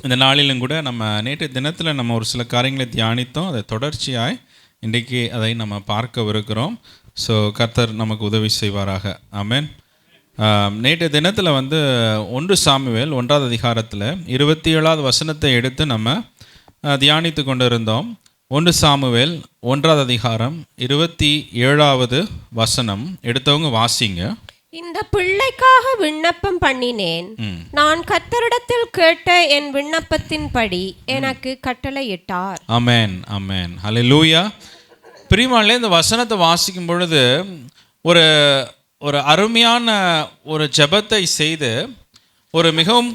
இந்த நாளிலும் கூட நம்ம நேற்று தினத்தில் நம்ம ஒரு சில காரியங்களை தியானித்தோம். அதை தொடர்ச்சியாய் இன்றைக்கு அதை நம்ம பார்க்கவிருக்கிறோம். ஸோ கர்த்தர் நமக்கு உதவி செய்வாராக. ஆமென். நேற்று தினத்தில் 1 சாமுவேல் 1ஆவது அதிகாரத்தில் 27வது வசனத்தை எடுத்து நம்ம தியானித்து கொண்டு இருந்தோம். 1 சாமுவேல் 1ஆவது அதிகாரம் 27வது வசனம் எடுத்தவங்க வாசிங்க. இந்த பிள்ளைக்காக விண்ணப்பம் பண்ணினேன், நான் கர்த்தரிடத்தில் கேட்ட என் விண்ணப்பத்தின்படி எனக்கு கட்டளையிட்டார். ஆமென், ஆமென், ஹல்லேலூயா. பிரியமானவர்களே, இந்த வசனத்தை வாசிக்கும் பொழுது ஒரு ஒரு அருமையான ஒரு ஜெபத்தை செய்து, ஒரு மிகவும்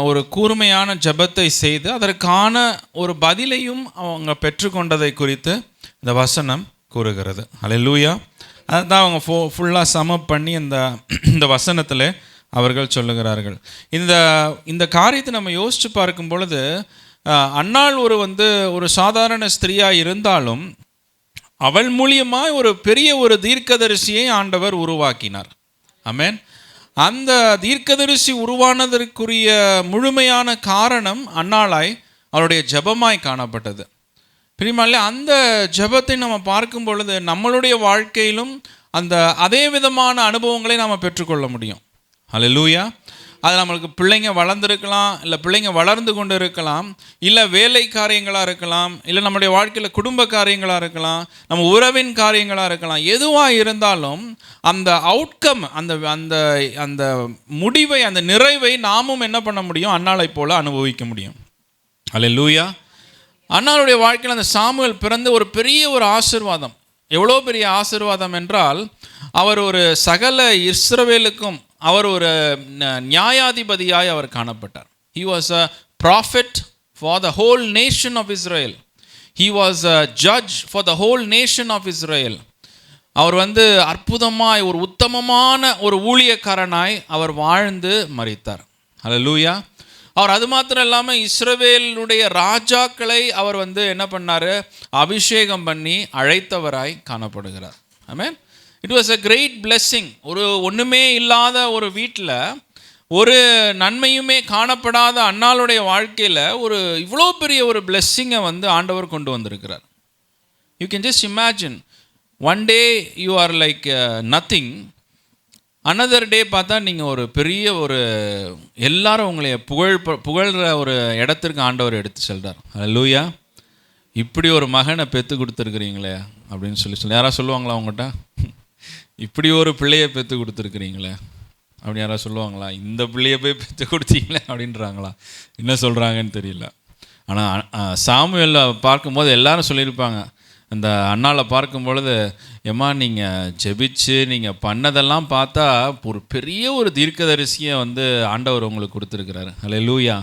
ஒரு கூர்மையான ஜெபத்தை செய்து அதற்கான ஒரு பதிலையும் அவங்க பெற்றுக்கொண்டதை குறித்து இந்த வசனம் கூறுகிறது. ஹல்லேலூயா. அதுதான் அவங்க ஃபுல்லாக சமப் பண்ணி இந்த வசனத்தில் அவர்கள் சொல்லுகிறார்கள். இந்த காரியத்தை நம்ம யோசித்து பார்க்கும் பொழுது, அன்னாள் ஒரு சாதாரண ஸ்திரீயாக இருந்தாலும் அவள் மூலியமாக ஒரு பெரிய ஒரு தீர்க்கதரிசியை ஆண்டவர் உருவாக்கினார். ஆமென். அந்த தீர்க்கதரிசி உருவானதற்குரிய முழுமையான காரணம் அன்னாளாய் அவருடைய ஜெபமாய் காணப்பட்டது. பிரியமானவர்களே, அந்த ஜெபத்தை நம்ம பார்க்கும் பொழுது நம்மளுடைய வாழ்க்கையிலும் அதே விதமான அனுபவங்களை நாம் பெற்றுக்கொள்ள முடியும். ஹல்லேலூயா. அது நம்மளுக்கு பிள்ளைங்க வளர்ந்துருக்கலாம், இல்லை பிள்ளைங்க வளர்ந்து கொண்டு இருக்கலாம், இல்லை வேலை காரியங்களாக இருக்கலாம், இல்லை நம்முடைய வாழ்க்கையில் குடும்ப காரியங்களாக இருக்கலாம், நம்ம உறவின் காரியங்களாக இருக்கலாம். எதுவாக இருந்தாலும் அந்த அவுட்கம், அந்த அந்த முடிவை, அந்த நிறைவை நாமும் என்ன பண்ண முடியும்? அன்னாளை போல அனுபவிக்க முடியும். ஹல்லேலூயா. அன்னாளுடைய வாழ்க்கையில் அந்த சாமுவேல் பிறந்த ஒரு பெரிய ஒரு ஆசீர்வாதம். எவ்வளோ பெரிய ஆசீர்வாதம் என்றால், அவர் ஒரு சகல இஸ்ரவேலுக்கும் அவர் ஒரு நியாயாதிபதியாய் அவர் காணப்பட்டார். He was a prophet for the whole nation of Israel. He was a judge for the whole nation of Israel. அவர் அற்புதமாய் ஒரு உத்தமமான ஒரு ஊழியக்காரனாய் அவர் வாழ்ந்து மரித்தார். ஹல்லேலூயா. அவர் அது மாத்திரம் இல்லாமல் இஸ்ரவேலுடைய ராஜாக்களை அவர் என்ன பண்ணார்? அபிஷேகம் பண்ணி அழைத்தவராய் காணப்படுகிறார். ஆமென். It was a great blessing. ஒன்றுமே இல்லாத ஒரு வீட்டில், ஒரு நன்மையுமே காணப்படாத அன்னாளுடைய வாழ்க்கையில் இவ்வளோ பெரிய ஒரு பிளெஸ்ஸிங்கை ஆண்டவர் கொண்டு வந்திருக்கிறார். You can just imagine, one day you are like nothing, another day பார்த்தா நீங்கள் ஒரு பெரிய எல்லாரும் உங்களை புகழ்கிற ஒரு இடத்திற்கு ஆண்டவர் எடுத்து செல்றார். ஹல்லேலூயா. இப்படி ஒரு மகனை பெற்று கொடுத்துருக்குறீங்களே அப்படின்னு சொல்லி யாராவது சொல்லுவாங்களா? அவங்ககிட்ட இப்படி ஒரு பிள்ளையை பெற்று கொடுத்துருக்குறீங்களே அப்படின்னு யாராவது சொல்லுவாங்களா? இந்த பிள்ளையை போய் பெற்று கொடுத்தீங்களே அப்படின்றாங்களா? என்ன சொல்கிறாங்கன்னு தெரியல. ஆனால் சாமுவேலை பார்க்கும்போது எல்லாரும் சொல்லியிருப்பாங்க, அந்த அண்ணாவை பார்க்கும் பொழுது, ஏம்மா நீங்கள் ஜெபிச்சு நீங்கள் பண்ணதெல்லாம் பார்த்தா ஒரு பெரிய ஒரு தீர்க்கதரிசியை ஆண்டவர் உங்களுக்கு கொடுத்துருக்கிறாரு. ஹல்லேலூயா.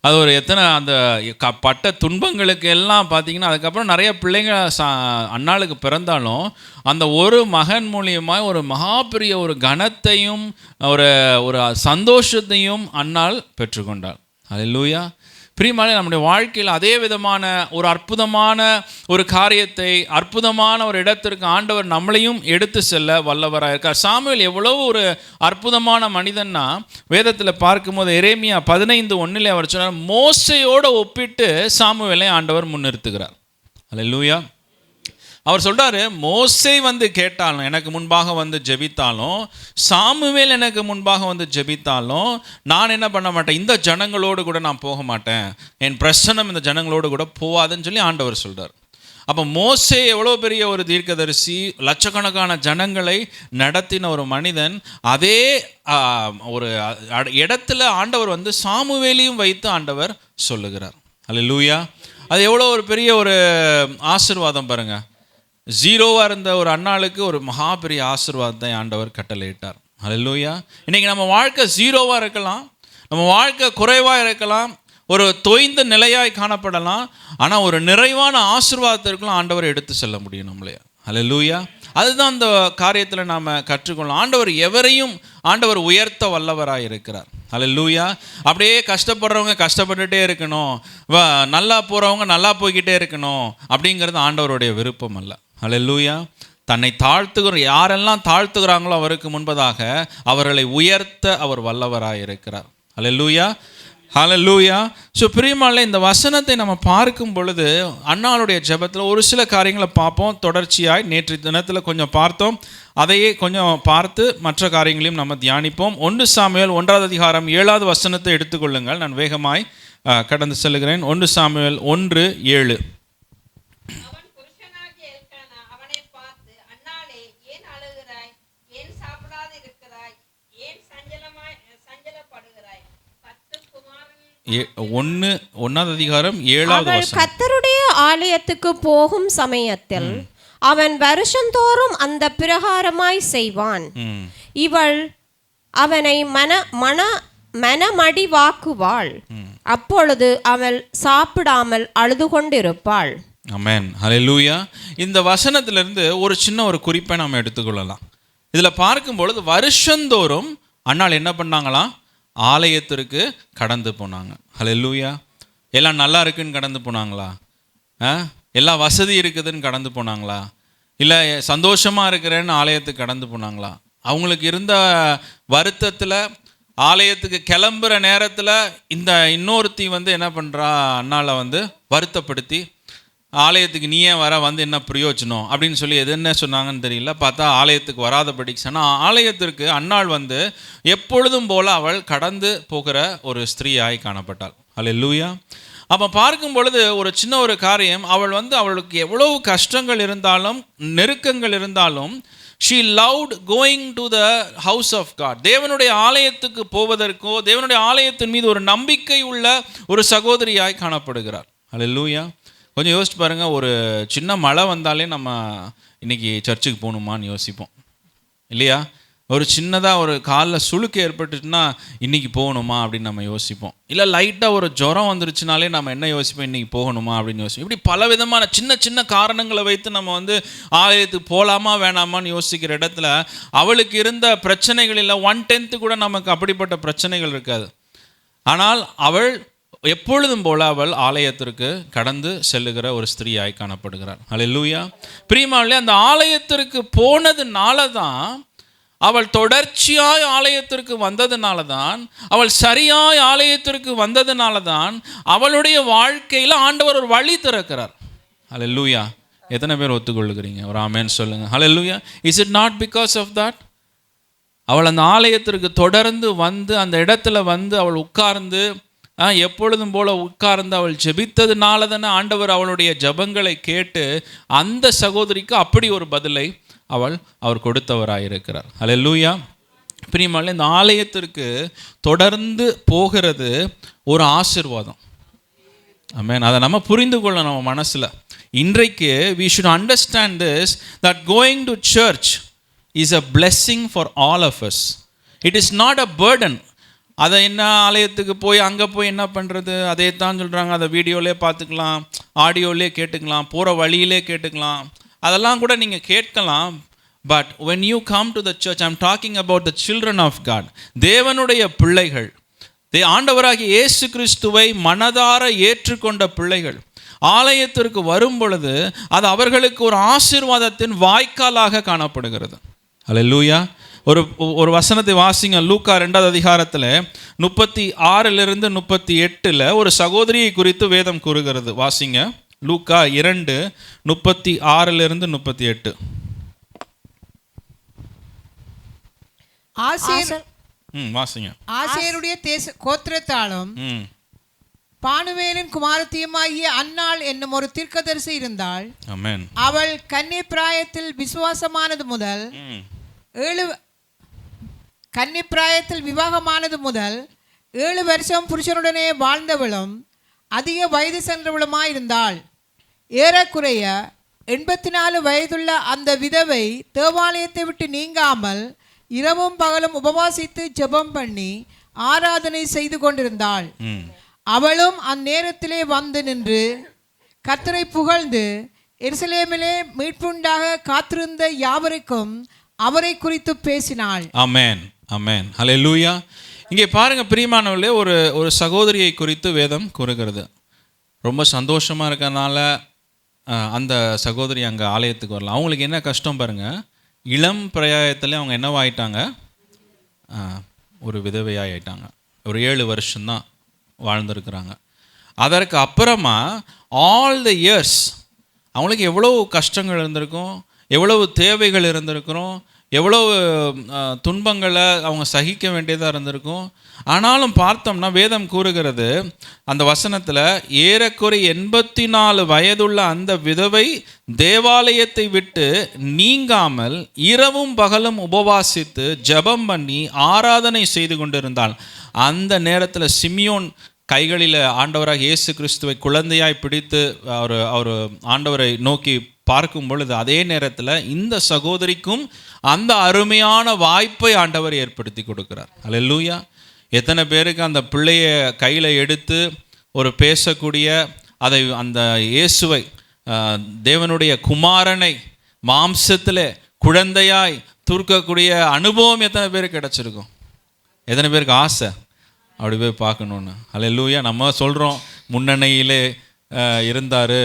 அது எத்தனை அந்த பட்ட துன்பங்களுக்கு எல்லாம் பார்த்தீங்கன்னா, அதுக்கப்புறம் நிறைய பிள்ளைங்க அன்னாளுக்கு பிறந்தாலும் அந்த ஒரு மகன் மூலியமாக ஒரு மகா பெரிய ஒரு கனத்தையும் ஒரு சந்தோஷத்தையும் அன்னாள் பெற்றுக்கொண்டாள். ஹல்லேலூயா. பிரியமானவர்களே, நம்முடைய வாழ்க்கையில் அதே விதமான ஒரு அற்புதமான ஒரு காரியத்தை, அற்புதமான ஒரு இடத்திற்கு ஆண்டவர் நம்மளையும் எடுத்து செல்ல வல்லவராக இருக்கார். சாமுவேல் எவ்வளோ ஒரு அற்புதமான மனிதன்னா, வேதத்தில் பார்க்கும்போது எரேமியா 15:1 அவர் சொன்னார், மோசையோடு ஒப்பிட்டு சாமுவேலை ஆண்டவர் முன்னிறுத்துகிறார். ஹல்லேலூயா. அவர் சொல்கிறாரு, மோசே கேட்டாலும், எனக்கு முன்பாக ஜெபித்தாலும், சாமுவேல் எனக்கு முன்பாக ஜெபித்தாலும் நான் என்ன பண்ண மாட்டேன், இந்த ஜனங்களோடு கூட நான் போக மாட்டேன், என் பிரசன்னம் இந்த ஜனங்களோடு கூட போகாதுன்னு சொல்லி ஆண்டவர் சொல்கிறார். அப்போ மோசே எவ்வளோ பெரிய ஒரு தீர்க்கதரிசி, லட்சக்கணக்கான ஜனங்களை நடத்தின ஒரு மனிதன், அதே ஒரு இடத்துல ஆண்டவர் சாமுவேலையும் வைத்து ஆண்டவர் சொல்லுகிறார். ஹல்லேலூயா. அது எவ்வளோ ஒரு பெரிய ஒரு ஆசீர்வாதம் பாருங்கள். ஜீரோவாக இருந்த ஒரு அன்னாளுக்கு ஒரு மகா பெரிய ஆசீர்வாதத்தை ஆண்டவர் கட்டளையிட்டார். ஹல்லேலூயா. இன்றைக்கி நம்ம வாழ்க்கை ஜீரோவாக இருக்கலாம், நம்ம வாழ்க்கை குறைவாக இருக்கலாம், ஒரு தொய்ந்த நிலையாய் காணப்படலாம், ஆனால் ஒரு நிறைவான ஆசீர்வாதத்திற்குலாம் ஆண்டவர் எடுத்து செல்ல முடியும் நம்மளே. ஹல்லேலூயா. அதுதான் அந்த காரியத்தில் நாம் கற்றுக்கொள்ளலாம். ஆண்டவர் உயர்த்த வல்லவராக இருக்கிறார். ஹல்லேலூயா. அப்படியே கஷ்டப்படுறவங்க கஷ்டப்பட்டுகிட்டே இருக்கணும், நல்லா போகிறவங்க நல்லா போய்கிட்டே இருக்கணும் அப்படிங்கிறது ஆண்டவருடைய விருப்பம் அல்ல. ஹல்லேலூயா. தன்னை யாரெல்லாம் தாழ்த்துகிறாங்களோ அவருக்கு முன்பதாக அவர்களை உயர்த்த அவர் வல்லவராக இருக்கிறார். ஹல்லேலூயா. ஹalleluya. ஸோ பிரியமானவர்களே, இந்த வசனத்தை நம்ம பார்க்கும் பொழுது அன்னாளுடைய ஜெபத்தில் ஒரு சில காரியங்களை பார்ப்போம். தொடர்ச்சியாய் நேற்று தினத்தில் கொஞ்சம் பார்த்தோம், அதையே கொஞ்சம் பார்த்து மற்ற காரியங்களையும் நம்ம தியானிப்போம். 1 சாமுவேல் 1 அதிகாரம் 7 வசனத்தை எடுத்துக்கொள்ளுங்கள். நான் வேகமாய் கடந்து செல்கிறேன். 1 சாமுவேல் 1:7. ஒன்னாவது அதிகாரம் 7வது வசனம். கர்த்தருடைய ஆலயத்துக்கு போகும் சமயத்தில் அவன் வருஷந்தோறும் அந்த பிரகாரமாய் செய்வான். இவள் அவனை மனமடிவாக்குவாள். அப்பொழுது அவள் சாப்பிடாமல் அழுது கொண்டிருப்பாள். ஆமென், ஹல்லேலூயா. இந்த வசனத்திலிருந்து ஒரு சின்ன ஒரு குறிப்பை நாம் எடுத்துக்கொள்ளலாம். இதில் பார்க்கும் பொழுது வருஷந்தோறும் அன்னாள் என்ன பண்ணாங்களாம்? ஆலயத்திற்கு கடந்து போனாங்க. ஹல்லேலூயா. எல்லாம் நல்லா இருக்குன்னு கடந்து போனாங்களா? எல்லா வசதி இருக்குதுன்னு கடந்து போனாங்களா? இல்லை சந்தோஷமாக இருக்கிறேன்னு ஆலயத்துக்கு கடந்து போனாங்களா? அவங்களுக்கு இருந்த வருத்தத்தில் ஆலயத்துக்கு கிளம்புற நேரத்தில் இந்த இன்னொருத்தி என்ன பண்ணுறா, அண்ணாளை வருத்தப்படுத்தி ஆலயத்துக்கு நீ ஏன் வர, என்ன பிரயோஜனம் அப்படின்னு சொல்லி எது என்ன சொன்னாங்கன்னு தெரியல. பார்த்தா ஆலயத்துக்கு வராதபடி சொன்னால் ஆலயத்திற்கு அன்னாள் எப்பொழுதும் போல் அவள் கடந்து போகிற ஒரு ஸ்திரீயாய் காணப்பட்டாள். ஹல்லேலூயா. அப்போ பார்க்கும் பொழுது ஒரு சின்ன ஒரு காரியம், அவள் அவளுக்கு எவ்வளவு கஷ்டங்கள் இருந்தாலும் நெருக்கங்கள் இருந்தாலும் she loved going to the house of God. தேவனுடைய ஆலயத்துக்கு போவதற்கோ தேவனுடைய ஆலயத்தின் மீது ஒரு நம்பிக்கை உள்ள ஒரு சகோதரியாய் காணப்படுகிறார். ஹல்லேலூயா. கொஞ்சம் யோசிச்சு பாருங்கள், ஒரு சின்ன மழை வந்தாலே நம்ம இன்றைக்கி சர்ச்சுக்கு போகணுமான்னு யோசிப்போம் இல்லையா? ஒரு சின்னதாக ஒரு காலில் சுளுக்கு ஏற்பட்டுச்சுன்னா இன்றைக்கி போகணுமா அப்படின்னு நம்ம யோசிப்போம். இல்லை லைட்டாக ஒரு ஜுரம் வந்துருச்சுனாலே நம்ம என்ன யோசிப்போம், இன்றைக்கி போகணுமா அப்படின்னு யோசிப்போம். இப்படி பல விதமான சின்ன சின்ன காரணங்களை வைத்து நம்ம ஆலயத்துக்கு போகலாமா வேணாமான்னு யோசிக்கிற இடத்துல அவளுக்கு இருந்த பிரச்சனைகளில் 1/10 கூட நமக்கு அப்படிப்பட்ட பிரச்சனைகள் இருக்காது. ஆனால் அவள் எப்பொழுதும் போல அவள் ஆலயத்திற்கு கடந்து செல்லுகிற ஒரு ஸ்திரீயாய் காணப்படுகிறார். ஹல்லேலூயா. பிரியமானவர்களே, அந்த ஆலயத்திற்கு போனதுனால தான், அவள் தொடர்ச்சியாய் ஆலயத்திற்கு வந்ததுனால தான், அவள் சரியாய் ஆலயத்திற்கு வந்ததுனால தான் அவளுடைய வாழ்க்கையில் ஆண்டவர் ஒரு வழி திறக்கிறார். ஹல்லேலூயா. எத்தனை பேர் ஒத்துக்கொள்ளுகிறீங்க? ஒரு ஆமென் சொல்லுங்க. ஹல்லேலூயா. Is it not because of that? அவள் அந்த ஆலயத்திற்கு தொடர்ந்து அந்த இடத்துல அவள் உட்கார்ந்து எப்பொழுதும் போல உட்கார்ந்து அவள் ஜெபித்ததுனால தானே ஆண்டவர் அவளுடைய ஜெபங்களை கேட்டு அந்த சகோதரிக்கு அப்படி ஒரு பதிலை அவர் கொடுத்தவராயிருக்கிறார். ஹல்லேலூயா. பிரியமானவர்களே, இந்த ஆலயத்திற்கு தொடர்ந்து போகிறது ஒரு ஆசீர்வாதம். ஆமென். அதை நம்ம புரிந்து கொள்ளணும் நம்ம மனசில். இன்றைக்கு we should understand this, that going to church is a blessing for all of us. It is not a burden. அதை என்ன ஆலயத்துக்கு போய் அங்கே போய் என்ன பண்ணுறது, அதே தான் சொல்கிறாங்க. அதை வீடியோவிலே பார்த்துக்கலாம், ஆடியோவிலே கேட்டுக்கலாம், போகிற வழியிலே கேட்டுக்கலாம், அதெல்லாம் கூட நீங்கள் கேட்கலாம். But when you come to the church, I'm talking about the children of God. தேவனுடைய பிள்ளைகள், ஆண்டவராகிய இயேசு கிறிஸ்துவை மனதார ஏற்றுக்கொண்ட பிள்ளைகள் ஆலயத்திற்கு வரும் பொழுது அது அவர்களுக்கு ஒரு ஆசீர்வாதத்தின் வாய்க்காலாக காணப்படுகிறது. ஹல்லேலூயா. ஒரு வசனத்தை வாசிங்க. லூக்கா 2வது அதிகாரத்தில் 36 38 ஒரு சகோதரியை குறித்து வேதம் கூறுகிறது. வாசிங்க. லூக்கா 2:36 38. வாசிங்க. ஆசேருடைய கோத்திரத்தாலும் பானுவேலின் குமாரத்தியுமாகிய அன்னாள் என்னும் ஒரு தீர்க்கதரிசி இருந்தாள். ஆமென். அவள் கன்னி பிராயத்தில் விசுவாசமானது முதல் விவாகமானது முதல் 7 வருஷம் புருஷனுடனே வாழ்ந்தவளும் அதிக வயது சென்றவளுமாயிருந்தாள். ஏறக்குறைய 84 வயதுள்ள அந்த விதவை தேவாலயத்தை விட்டு நீங்காமல் இரவும் பகலும் உபவாசித்து ஜெபம் பண்ணி ஆராதனை செய்து கொண்டிருந்தாள். அவளும் அந்நேரத்திலே வந்து நின்று கர்த்தரை புகழ்ந்து எருசலேமிலே மீட்புண்டாக காத்திருந்த யாவருக்கும் அவரை குறித்து பேசினாள். ஆமென், ஆமென், ஹல்லேலூயா. இங்கே பாருங்க பிரியமானவர்களே, ஒரு சகோதரியை குறித்து வேதம் கூறுகிறது. ரொம்ப சந்தோஷமாக இருக்கிறதுனால அந்த சகோதரி அங்கே ஆலயத்துக்கு வரலாம். அவங்களுக்கு என்ன கஷ்டம் பாருங்கள், இளம் பிரயாயத்தில் அவங்க என்னவாயிட்டாங்க, ஒரு விதவையாயிட்டாங்க. ஒரு 7 வருஷம்தான் வாழ்ந்திருக்கிறாங்க. அதற்கு அப்புறமா ஆல் த இயர்ஸ் அவங்களுக்கு எவ்வளோ கஷ்டங்கள் இருந்திருக்கும், எவ்வளவு தேவைகள் இருந்திருக்கிறோம், எவ்வளவு துன்பங்களை அவங்க சகிக்க வேண்டியதாக இருந்திருக்கும். ஆனாலும் பார்த்தோம்னா வேதம் கூறுகிறது அந்த வசனத்தில், ஏறக்குறைய 84 வயதுள்ள அந்த விதவை தேவாலயத்தை விட்டு நீங்காமல் இரவும் பகலும் உபவாசித்து ஜெபம் பண்ணி ஆராதனை செய்து கொண்டிருந்தாள். அந்த நேரத்தில் சிமியோன் கைகளில் ஆண்டவராக இயேசு கிறிஸ்துவை குழந்தையாய் பிடித்து அவர் ஆண்டவரை நோக்கி பார்க்கும் பொழுது, அதே நேரத்தில் இந்த சகோதரிக்கும் அந்த அருமையான வாய்ப்பை ஆண்டவர் ஏற்படுத்தி கொடுக்கிறார். அல்லேலூயா. எத்தனை பேருக்கு அந்த பிள்ளைய கையில் எடுத்து ஒரு பேசக்கூடிய அதை அந்த இயேசுவை தேவனுடைய குமாரனை மாம்சத்தில் குழந்தையாய் தூர்க்கக்கூடிய அனுபவம் எத்தனை பேருக்கு கிடச்சிருக்கும்? எத்தனை பேருக்கு ஆசை அப்படி போய் பார்க்கணுன்னு? அல்லேலூயா. நம்ம சொல்கிறோம் முன்னணியிலே இருந்தார்,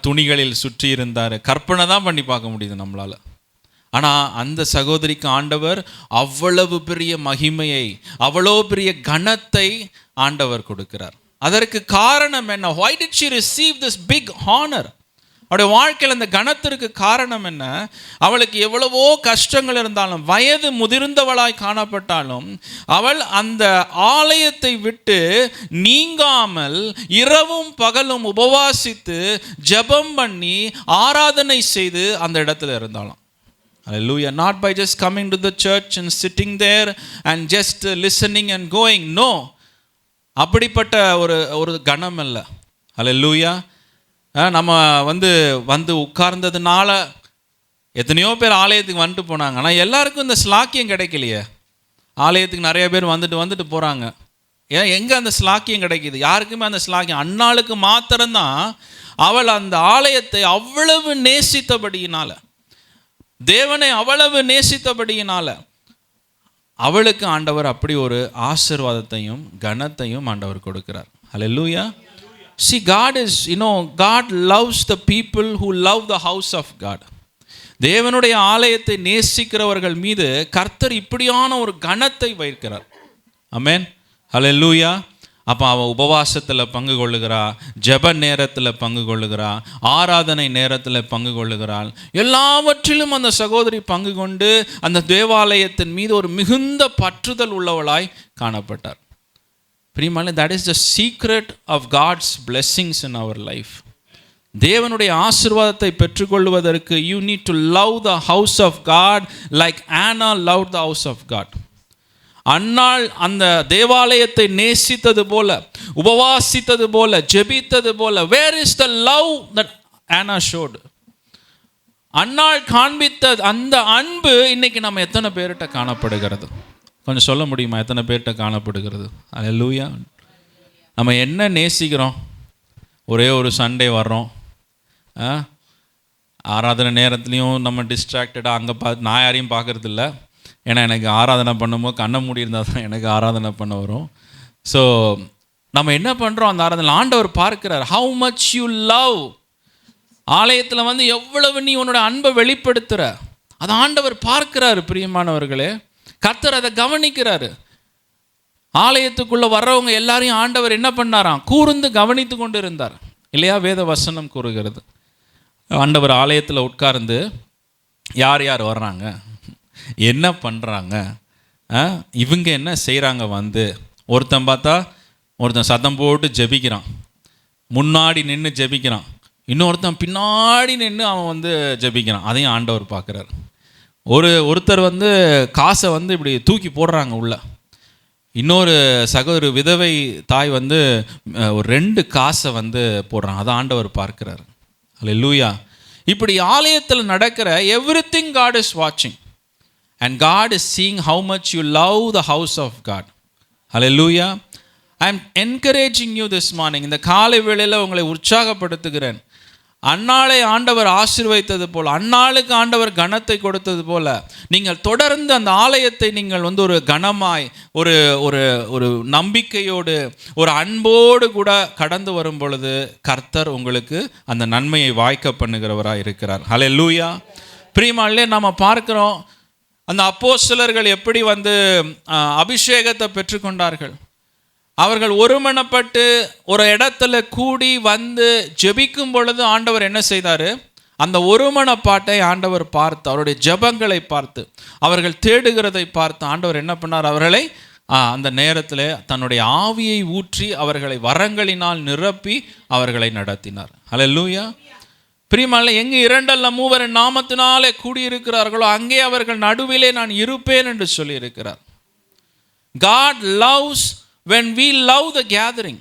துணிகளில் சுற்றி இருந்தார், கற்பனை தான் பண்ணி பார்க்க முடியுது நம்மளால். ஆனால் அந்த சகோதரிக்கு ஆண்டவர் அவ்வளவு பெரிய மகிமையை, அவ்வளோ பெரிய கனத்தை ஆண்டவர் கொடுக்கிறார். அதற்கு காரணம் என்ன? Why did she receive this big honor? அவருடைய வாழ்க்கையில் அந்த கனத்திற்கு காரணம் என்ன? அவளுக்கு எவ்வளவோ கஷ்டங்கள் இருந்தாலும், வயது முதிர்ந்தவளாய் காணப்பட்டாலும், அவள் அந்த ஆலயத்தை விட்டு நீங்காமல் இரவும் பகலும் உபவாசித்து ஜெபம் பண்ணி ஆராதனை செய்து அந்த இடத்துல இருந்தாலும். Hallelujah. Not by just coming to the church and sitting there and just listening and going. No. அப்படிப்பட்ட ஒரு கணம் அல்ல. Hallelujah. நம்ம வந்து உட்கார்ந்ததுனால எத்தனையோ பேர் ஆலயத்துக்கு வந்துட்டு போனாங்க. ஆனால் எல்லாருக்கும் இந்த ஸ்லாக்கியம் கிடைக்கலையே. ஆலயத்துக்கு நிறைய பேர் வந்துட்டு போகிறாங்க. ஏன் எங்கே அந்த ஸ்லாக்கியம் கிடைக்கிது? யாருக்குமே அந்த ஸ்லாக்கியம். அன்னாளுக்கு மாத்திரம்தான் அவள் அந்த ஆலயத்தை அவ்வளவு நேசித்தபடியினால, தேவனை அவ்வளவு நேசித்தபடியினால அவளுக்கு ஆண்டவர் அப்படி ஒரு ஆசீர்வாதத்தையும் கனத்தையும் ஆண்டவர் கொடுக்கிறார். ஹல்லேலூயா. See, God is, God loves the people who love the house of God. தேவனுடைய ஆலயத்தை நேசிக்கிறவர்கள் மீது கர்த்தர் இப்படியான ஒரு கனத்தை வைக்கிறார். ஆமென். ஹல்லேலூயா. அப்போ அவள் உபவாசத்தில் பங்கு கொள்ளுகிறா, ஜெப நேரத்தில் பங்கு கொள்ளுகிறா, ஆராதனை நேரத்தில் பங்கு கொள்ளுகிறாள். எல்லாவற்றிலும் அந்த சகோதரி பங்கு கொண்டு அந்த தேவாலயத்தின் மீது ஒரு மிகுந்த பற்றுதல் உள்ளவளாய் காணப்பட்டார். பிரியமானவர்களே, that is the secret of God's blessings in our life. தேவனுடைய ஆசீர்வாதத்தை பெற்றுக்கொள்வதற்கு you need to love the house of God like Anna loved the house of God. அன்னாள் அந்த தேவாலயத்தை நேசித்தது போல, உபவாசித்தது போல, ஜெபித்தது போல. Where is the love that Anna showed? அன்னாள் காண்பித்த அந்த அன்பு இன்னைக்கு நம்ம எத்தனை பேர்கிட்ட காணப்படுகிறது? கொஞ்சம் சொல்ல முடியுமா? எத்தனை பேர்கிட்ட காணப்படுகிறது? அல்லேலூயா. நம்ம என்ன நேசிக்கிறோம்? ஒரே ஒரு சண்டே வர்றோம், ஆராதனை நேரத்துலையும் நம்ம டிஸ்ட்ராக்டடாக அங்கே நான் யாரையும் பார்க்கறது இல்லை. ஏன்னா எனக்கு ஆராதனை பண்ணும்போது கண்ணை மூடி இருந்தால் தான் எனக்கு ஆராதனை பண்ண வரும். ஸோ நம்ம என்ன பண்ணுறோம்? அந்த ஆராதனை ஆண்டவர் பார்க்கிறார். How much you love. ஆலயத்தில் எவ்வளவு நீ உன்னோட அன்பை வெளிப்படுத்துகிற அதை ஆண்டவர் பார்க்கிறாரு. பிரியமானவர்களே, கர்த்தர் அதை கவனிக்கிறாரு. ஆலயத்துக்குள்ளே வர்றவங்க எல்லாரையும் ஆண்டவர் என்ன பண்ணாராம்? கூர்ந்து கவனித்து கொண்டு இருந்தார் இல்லையா? வேத வசனம் கூறுகிறது. ஆண்டவர் ஆலயத்தில் உட்கார்ந்து யார் யார் வர்றாங்க, என்ன பண்ணுறாங்க, இவங்க என்ன செய்கிறாங்க, ஒருத்தன் பார்த்தா ஒருத்தன் சத்தம் போட்டு ஜெபிக்கிறான், முன்னாடி நின்று ஜெபிக்கிறான், இன்னொருத்தன் பின்னாடி நின்று அவன் ஜெபிக்கிறான். அதையும் ஆண்டவர் பார்க்குறார். ஒருத்தர் காசை இப்படி தூக்கி போடுறாங்க உள்ள. இன்னொரு சகோதரி விதவை தாய் ஒரு 2 காசை போடுறாங்க. அதை ஆண்டவர் பார்க்கிறார். அல்லேலூயா. இப்படி ஆலயத்தில் நடக்கிற everything God is watching and God is seeing how much you love the house of God. Hallelujah. I am encouraging you this morning. இந்த காலை வேளையில் உங்களை உற்சாகப்படுத்துகிறேன். அன்னாளை ஆண்டவர் ஆசீர்வதித்தது போல், அன்னாளுக்கு ஆண்டவர் கனத்தை கொடுத்தது போல, நீங்கள் தொடர்ந்து அந்த ஆலயத்தை நீங்கள் ஒரு கனமாய், ஒரு ஒரு ஒரு நம்பிக்கையோடு, ஒரு அன்போடு கூட கடந்து வரும் பொழுது கர்த்தர் உங்களுக்கு அந்த நன்மையை வாய்க்க பண்ணுகிறவராக இருக்கிறார். ஹல்லேலூயா. பிரியமானவர்களே, நம்ம பார்க்கிறோம் அந்த அப்போஸ்தலர்கள் எப்படி அபிஷேகத்தை பெற்றுக்கொண்டார்கள். அவர்கள் ஒருமனப்பட்டு ஒரு இடத்துல கூடி வந்து ஜெபிக்கும் பொழுது ஆண்டவர் என்ன செய்தார்? அந்த ஒருமனப்பாட்டை ஆண்டவர் பார்த்து, அவருடைய ஜெபங்களை பார்த்து, அவர்கள் தேடுகிறதை பார்த்து ஆண்டவர் என்ன பண்ணார்? அவர்களை அந்த நேரத்தில் தன்னுடைய ஆவியை ஊற்றி அவர்களை வரங்களினால் நிரப்பி அவர்களை நடத்தினார். ஹல்லேலூயா. பிரியமானவர்களே, எங்கே 2 அல்ல 3 நாமத்தினாலே கூடியிருக்கிறார்களோ அங்கே அவர்கள் நடுவிலே நான் இருப்பேன் என்று சொல்லியிருக்கிறார். God loves when we love the gathering.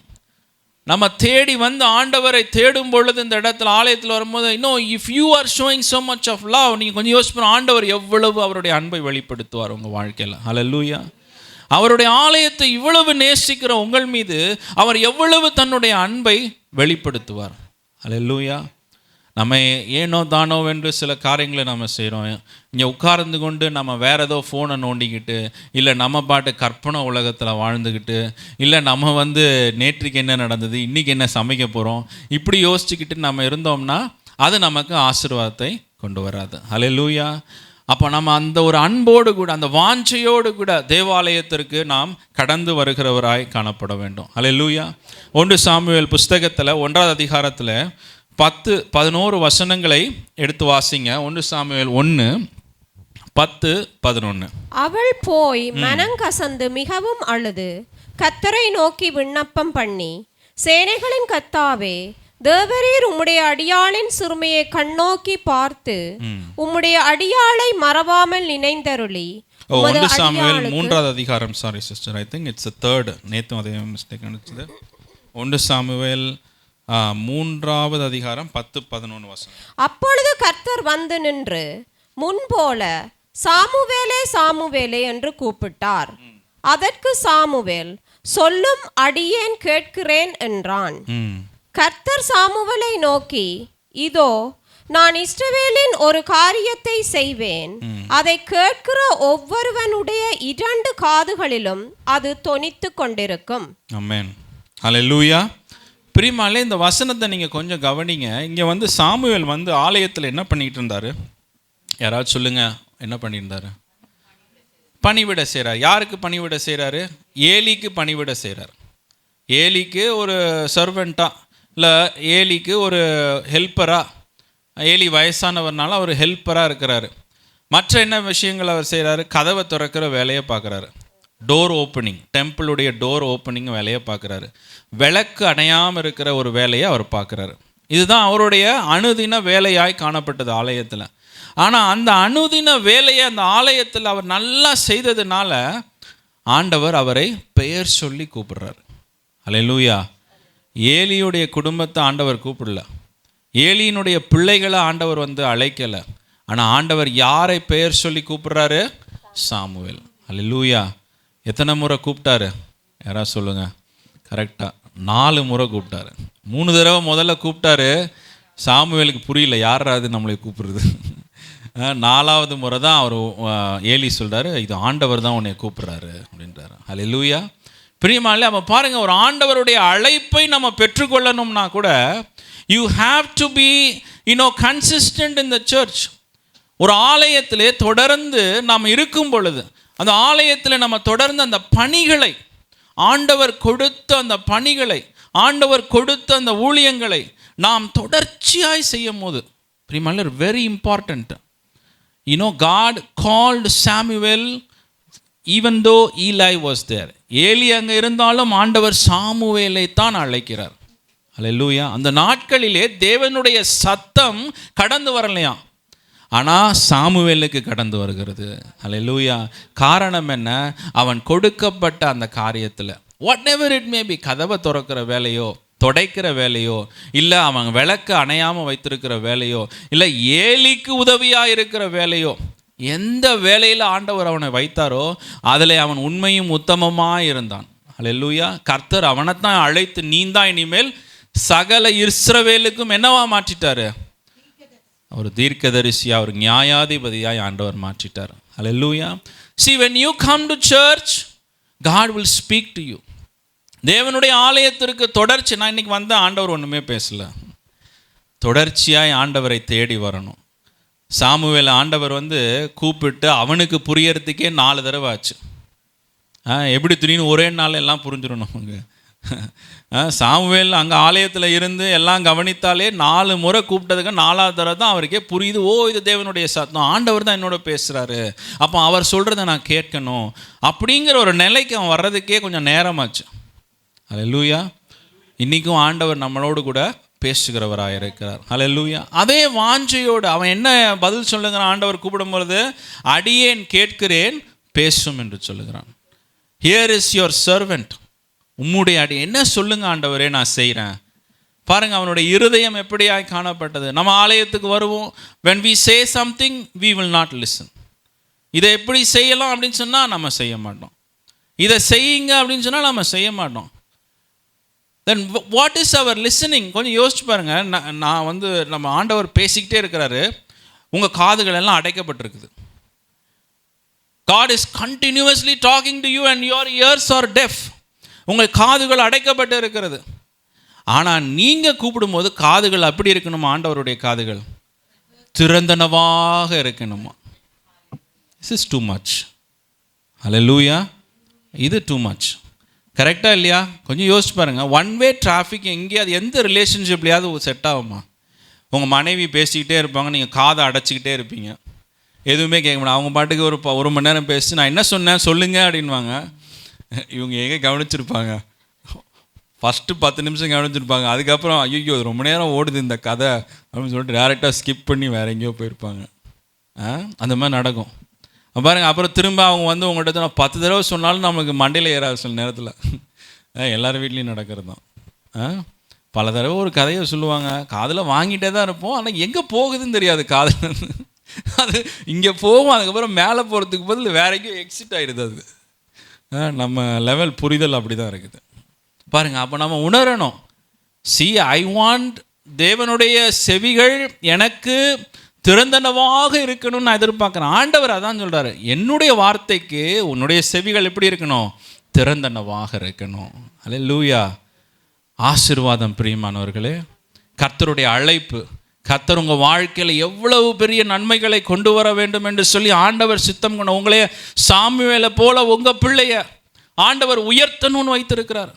நம்ம தேடி வந்து ஆண்டவரை தேடும் பொழுது இந்த இடத்துல ஆலயத்தில் வரும்போது இன்னும் if you are showing so much of love, நீங்கள் கொஞ்சம் யோசிப்போம், ஆண்டவர் எவ்வளவு அவருடைய அன்பை வெளிப்படுத்துவார் உங்கள் வாழ்க்கையில். ஹல்லேலூயா. அவருடைய ஆலயத்தை இவ்வளவு நேசிக்கிற உங்கள் மீது அவர் எவ்வளவு தன்னுடைய அன்பை வெளிப்படுத்துவார். ஹல்லேலூயா. நம்ம ஏனோ தானோ என்று சில காரியங்களை நம்ம செய்கிறோம். இங்கே உட்கார்ந்து கொண்டு நம்ம வேறு ஏதோ ஃபோனை நோண்டிக்கிட்டு, இல்லை நம்ம பாட்டு கற்பனை உலகத்தில் வாழ்ந்துக்கிட்டு, இல்லை நம்ம வந்து நேற்றுக்கு என்ன நடந்தது, இன்றைக்கி என்ன சமைக்க போகிறோம், இப்படி யோசிச்சுக்கிட்டு நம்ம இருந்தோம்னா அது நமக்கு ஆசீர்வாதத்தை கொண்டு வராது. ஹல்லேலூயா. அப்போ நம்ம அந்த ஒரு அன்போடு கூட, அந்த வாஞ்சையோடு கூட தேவாலயத்திற்கு நாம் கடந்து வருகிறவராய் காணப்பட வேண்டும். ஹல்லேலூயா. 1 சாமுவேல் புஸ்தகத்தில் 1ஆம் அதிகாரத்தில் 10-11 வசனங்களை எடுத்து வாசிங்க. 1 சாமுவேல் 1:10-11. அவள் போய் மனங்கசந்து மிகவும் அழுது கர்த்தரை நோக்கி விண்ணப்பம் பண்ணி, சேனைகளின் கர்த்தாவே, தேவரீர் உம்முடைய அடியாளின் சிறுமையை கண்ணோக்கி பார்த்து உம்முடைய அடியாளை மறவாமல் நினைந்தருளி 1 சாமுவேல் 3ஆம் அதிகாரம், sorry sister, I think it's 3rd. நேற்று அதே மிஸ்டேக் நினைச்சது. 1 சாமுவேல் 3ஆவது அதிகாரம் 10-11 வசனம். அப்பொழுது கர்த்தர் வந்து நின்று முன்போல சாமுவேலே சாமுவேலே என்று கூப்பிட்டார். அதற்கு சாமுவேல், சொல்லும் அடியேன் கேட்கிறேன் என்றான். கர்த்தர் சாமுவேலை நோக்கி, இதோ நான் இஸ்ரவேலின் ஒரு காரியத்தை செய்வேன், அதை கேட்கிற ஒவ்வொருவனுடைய 2 காதுகளிலும் அது தொனித்து கொண்டிருக்கும். ஆமென். ஹல்லேலூயா. பிரியமானவர்களே, இந்த வசனத்தை நீங்கள் கொஞ்சம் கவனிங்க. இங்கே வந்து சாமுவேல் வந்து ஆலயத்தில் என்ன பண்ணிக்கிட்டு இருந்தார்? யாராவது சொல்லுங்கள், என்ன பண்ணியிருந்தார்? பணிவிட செய்கிறார். யாருக்கு பணிவிட செய்கிறாரு? ஏலிக்கு பணிவிட செய்கிறார். ஏலிக்கு ஒரு சர்வெண்ட்டாக, இல்லை ஏலிக்கு ஒரு ஹெல்ப்பராக. ஏலி வயசானவர்னால அவர் ஹெல்ப்பராக இருக்கிறாரு. மற்ற என்ன விஷயங்கள் அவர் செய்கிறாரு? கதவை திறக்கிற வேலையை பார்க்குறாரு. டோர் ஓப்பனிங், டெம்பிளுடைய டோர் ஓப்பனிங் வேலையை பார்க்குறாரு. விளக்கு அணையாமல் இருக்கிற ஒரு வேலையை அவர் பார்க்குறாரு. இதுதான் அவருடைய அனுதின வேலையாய் காணப்பட்டது ஆலயத்தில். ஆனால் அந்த அனுதின வேலையை அந்த ஆலயத்தில் அவர் நல்லா செய்ததுனால ஆண்டவர் அவரை பெயர் சொல்லி கூப்பிடுறாரு. ஹல்லேலூயா. ஏலியுடைய குடும்பத்தை ஆண்டவர் கூப்பிடல, ஏலியினுடைய பிள்ளைகளை ஆண்டவர் வந்து அழைக்கலை. ஆனால் ஆண்டவர் யாரை பெயர் சொல்லி கூப்பிடுறாரு? சாமுவேல். ஹல்லேலூயா. எத்தனை முறை கூப்பிட்டாரு? யாராவது சொல்லுங்கள். கரெக்டாக 4 முறை கூப்பிட்டாரு. 3 தடவை முதல்ல கூப்பிட்டாரு. சாமுவேலுக்கு புரியல, யாராவது நம்மளை கூப்பிடுறது. 4ஆவது முறை தான் அவர் ஏலி சொல்கிறாரு, இது ஆண்டவர் தான் உன்னை கூப்பிட்றாரு அப்படின்றாரு. ஹல்லேலூயா. பிரியமானவர்களே, நம்ம பாருங்கள், ஒரு ஆண்டவருடைய அழைப்பை நம்ம பெற்றுக்கொள்ளணும்னா கூட you have to be consistent in the church. ஒரு ஆலயத்திலே தொடர்ந்து நாம் இருக்கும் பொழுது, அந்த ஆலயத்தில் நம்ம தொடர்ந்து அந்த பணிகளை, ஆண்டவர் கொடுத்த அந்த பணிகளை, ஆண்டவர் கொடுத்த அந்த ஊழியங்களை நாம் தொடர்ச்சியாய் செய்யும் போது, பிரியமானவர்களே, very important. God called Samuel even though Eli was there. Eli அங்கே இருந்தாலும் ஆண்டவர் சாமுவேலை தான் அழைக்கிறார். ஹல்லேலூயா. அந்த நாட்களிலே தேவனுடைய சத்தம் கடந்து வரலையாம், ஆனால் சாமுவேலுக்கு கடந்து வருகிறது. ஹல்லேலூயா. காரணம் என்ன? அவன் கொடுக்கப்பட்ட அந்த காரியத்தில், what ever it may be, கதவை திறக்கிற வேலையோ, தொடைக்கிற வேலையோ, இல்லை அவன் விளக்கு அணையாமல் வைத்திருக்கிற வேலையோ, இல்லை ஏலிக்கு உதவியாக இருக்கிற வேலையோ, எந்த வேலையில் ஆண்டவர் அவனை வைத்தாரோ அதில் அவன் உண்மையும் உத்தமமாக இருந்தான். ஹல்லேலூயா. கர்த்தர் அவனைத்தான் அழைத்து, நீந்தான் இனிமேல் சகல இஸ்ரவேலுக்கும் என்னவா மாற்றிட்டாரு? ஒரு தீர்க்கதரிசியா, ஒரு நியாயாதிபதியாய் ஆண்டவர் மாற்றிட்டார். ஹல்லேலூயா. See, when you come to church, God will speak to you. தேவனுடைய ஆலயத்திற்கு தொடர்ச்சி, நான் இன்னைக்கு வந்த ஆண்டவர் ஒன்றுமே பேசல, தொடர்ச்சியாய் ஆண்டவரை தேடி வரணும். சாமுவேல் ஆண்டவர் வந்து கூப்பிட்டு அவனுக்கு புரியறதுக்கே 4 தடவை ஆச்சு. எப்படி திடீர்னு ஒரே நாள் எல்லாம் புரிஞ்சிடும் நமக்கு. சாமுவேல் அங்கே ஆலயத்தில் இருந்து எல்லாம் கவனித்தாலே 4 முறை கூப்பிட்டதுக்கு 4ஆவது தடவை தான் அவருக்கே புரியுது, ஓ இது தேவனுடைய சத்தம், ஆண்டவர் தான் என்னோட பேசுகிறாரு, அப்போ அவர் சொல்கிறத நான் கேட்கணும் அப்படிங்கிற ஒரு நிலைக்கு அவன் வர்றதுக்கே கொஞ்சம் நேரமாச்சு. அல்லேலூயா. இன்றைக்கும் ஆண்டவர் நம்மளோடு கூட பேசுகிறவராக இருக்கிறார். அல்லேலூயா. அதே வாஞ்சையோடு அவன் என்ன பதில் சொல்லுகிறான்? ஆண்டவர் கூப்பிடும்பொழுது அடியேன் கேட்கிறேன் பேசும் என்று சொல்லுகிறான். ஹியர் இஸ் யுவர் சர்வெண்ட், உம்முடைய அடி என்ன சொல்லுங்க ஆண்டவரே நான் செய்கிறேன். பாருங்க அவனுடைய இருதயம் எப்படியாய் காணப்பட்டது. நம்ம ஆலயத்துக்கு வருவோம், when we say something we will not listen. இதை எப்படி செய்யலாம் அப்படின்னு சொன்னால் நம்ம செய்ய மாட்டோம், இதை செய்யுங்க அப்படின்னு சொன்னால் நம்ம செய்ய மாட்டோம். Then what is our listening? கொஞ்சம் யோசிச்சு பாருங்க. நான் நம்ம ஆண்டவர் பேசிக்கிட்டே இருக்கிறாரு, உங்கள் காதுகள் எல்லாம் அடைக்கப்பட்டிருக்குது. God is continuously talking to you and your ears are deaf. உங்கள் காதுகள் அடைக்கப்பட்டு இருக்கிறது. ஆனால் நீங்கள் கூப்பிடும்போது காதுகள் அப்படி இருக்கணுமா? ஆண்டவருடைய காதுகள் திறந்தனவாக இருக்கணுமா? This is too much. Hallelujah. இது too much. கரெக்டாக இல்லையா? கொஞ்சம் யோசிச்சு பாருங்கள். ஒன் வே டிராஃபிக் எங்கேயாவது எந்த ரிலேஷன்ஷிப்லையாவது செட் ஆகுமா? உங்கள் மனைவி பேசிக்கிட்டே இருப்பாங்க, நீங்கள் காதை அடைச்சிக்கிட்டே இருப்பீங்க, எதுவுமே கேட்க முடியாது. அவங்க பாட்டுக்கு ஒரு மணி நேரம் பேசி நான் என்ன சொன்னேன் சொல்லுங்க அப்படின்வாங்க. இவங்க எங்கே கவனிச்சிருப்பாங்க? ஃபஸ்ட்டு 10 நிமிஷம் கவனிச்சிருப்பாங்க. அதுக்கப்புறம் ஐயோ ரொம்ப நேரம் ஓடுது இந்த கதை அப்படின்னு சொல்லிட்டு டேரெக்டாக ஸ்கிப் பண்ணி வேறு எங்கேயோ போயிருப்பாங்க. அந்த மாதிரி நடக்கும் பாருங்கள். அப்புறம் திரும்ப அவங்க உங்கள்கிட்ட நான் 10 தடவை சொன்னாலும் நம்மளுக்கு மண்டையில் ஏறாது சில நேரத்தில். எல்லார் வீட்லேயும் நடக்கிறது தான். பல தடவை ஒரு கதையை சொல்லுவாங்க, காதில் வாங்கிட்டே தான் இருப்போம், ஆனால் எங்கே போகுதுன்னு தெரியாது காதில். அது இங்கே போகும், அதுக்கப்புறம் மேலே போகிறதுக்கு பதில் வேற எங்கேயும் எக்ஸிட் ஆகிடுது. அது நம்ம லெவல் புரிதல் அப்படி தான் இருக்குது பாருங்கள். அப்போ நம்ம உணரணும், ஐ வாண்ட் தேவனுடைய செவிகள் எனக்கு திறந்தனவாக இருக்கணும்னு நான் எதிர்பார்க்குறேன். ஆண்டவர் அதான் சொல்கிறாரு, என்னுடைய வார்த்தைக்கு உன்னுடைய செவிகள் எப்படி இருக்கணும்? திறந்தனவாக இருக்கணும். அல்லேலூயா. ஆசீர்வாதம் பிரியமானவர்களே. கர்த்தருடைய அழைப்பு, கர்த்தர் உங்கள் வாழ்க்கையில் எவ்வளவு பெரிய நன்மைகளை கொண்டு வர வேண்டும் என்று சொல்லி ஆண்டவர் சித்தம் கொண்ட உங்களே சாமுவேலை போல உங்கள் பிள்ளைய ஆண்டவர் உயர்த்தணும்னு வைத்திருக்கிறார்.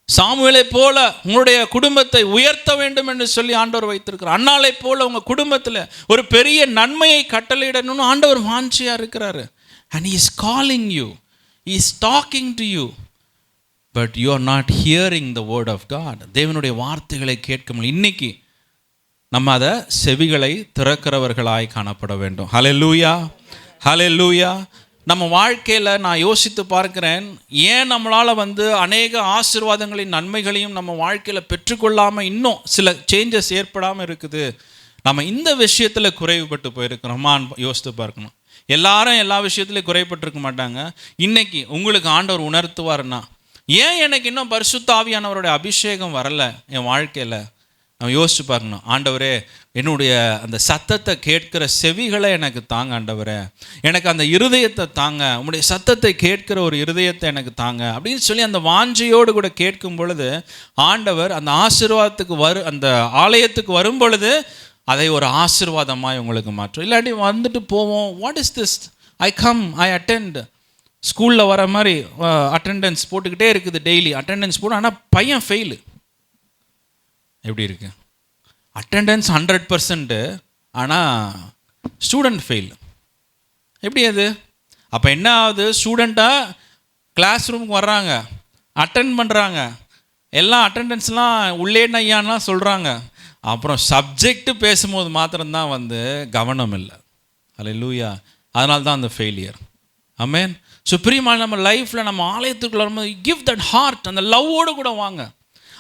சாமுவேலை போல உங்களுடைய குடும்பத்தை உயர்த்த வேண்டும் என்று சொல்லி ஆண்டவர் வைத்திருக்கிறார். அன்னாளை போல உங்கள் குடும்பத்தில் ஒரு பெரிய நன்மையை கட்டளையிடணும்னு ஆண்டவர் வாஞ்சியாக இருக்கிறாரு. and he is calling you, he is talking to you, but you are not hearing the word of God. தேவனுடைய வார்த்தைகளை கேட்க முடியும். இன்னைக்கு நம்ம அதை செவிகளை திறக்கிறவர்களாய் காணப்பட வேண்டும். ஹல்லேலூயா, ஹல்லேலூயா. நம்ம வாழ்க்கையில் நான் யோசித்து பார்க்கிறேன், ஏன் நம்மளால் அநேக ஆசீர்வாதங்களின் நன்மைகளையும் நம்ம வாழ்க்கையில் பெற்றுக்கொள்ளாமல் இன்னும் சில சேஞ்சஸ் ஏற்படாமல் இருக்குது. நம்ம இந்த விஷயத்தில் குறைவுபட்டு போயிருக்கிறோமான்னு யோசித்து பார்க்கணும். எல்லாரும் எல்லா விஷயத்துலையும் குறைபட்டிருக்க மாட்டாங்க. இன்றைக்கி உங்களுக்கு ஆண்டவர் உணர்த்துவார்னா, ஏன் எனக்கு இன்னும் பரிசுத்த ஆவியானவருடைய அபிஷேகம் வரலை என் வாழ்க்கையில்? நம்ம யோசிச்சு பார்க்கணும். ஆண்டவரே, என்னுடைய அந்த சத்தத்தை கேட்கிற செவிகளை எனக்கு தாங்க ஆண்டவரே, எனக்கு அந்த இருதயத்தை தாங்க, உங்களுடைய சத்தத்தை கேட்கிற ஒரு இருதயத்தை எனக்கு தாங்க அப்படின்னு சொல்லி அந்த வாஞ்சையோடு கூட கேட்கும் பொழுது ஆண்டவர் அந்த ஆசீர்வாதத்துக்கு அந்த ஆலயத்துக்கு வரும் பொழுது அதை ஒரு ஆசீர்வாதமாய் உங்களுக்கு மாற்றும். இல்லாட்டி போவோம், what is this, I come, I attend. ஸ்கூலில் வர மாதிரி அட்டெண்டன்ஸ் போட்டுக்கிட்டே இருக்குது, டெய்லி அட்டெண்டன்ஸ் போட்டு, ஆனால் பையன் ஃபெயிலு. எப்படி இருக்கு? அட்டெண்டன்ஸ் 100%, ஆனால் ஸ்டூடெண்ட் ஃபெயில். எப்படி அது? அப்போ என்ன ஆகுது? ஸ்டூடெண்ட்டாக கிளாஸ் ரூமுக்கு வர்றாங்க, அட்டெண்ட் பண்ணுறாங்க, எல்லாம் அட்டெண்டன்ஸ்லாம் உள்ளேன்னு ஐயான்லாம் சொல்கிறாங்க. அப்புறம் சப்ஜெக்டு பேசும்போது மாத்திரம்தான் கவனம் இல்லை. அல்லேலூயா. அதனால தான் அந்த ஃபெயிலியர். ஆமென். ஸோ பிரியமான நம்ம லைஃப்பில் நம்ம ஆலயத்துக்குள்ள வரும்போது கிவ் தட் ஹார்ட், அந்த லவ்வோடு கூட வாங்க,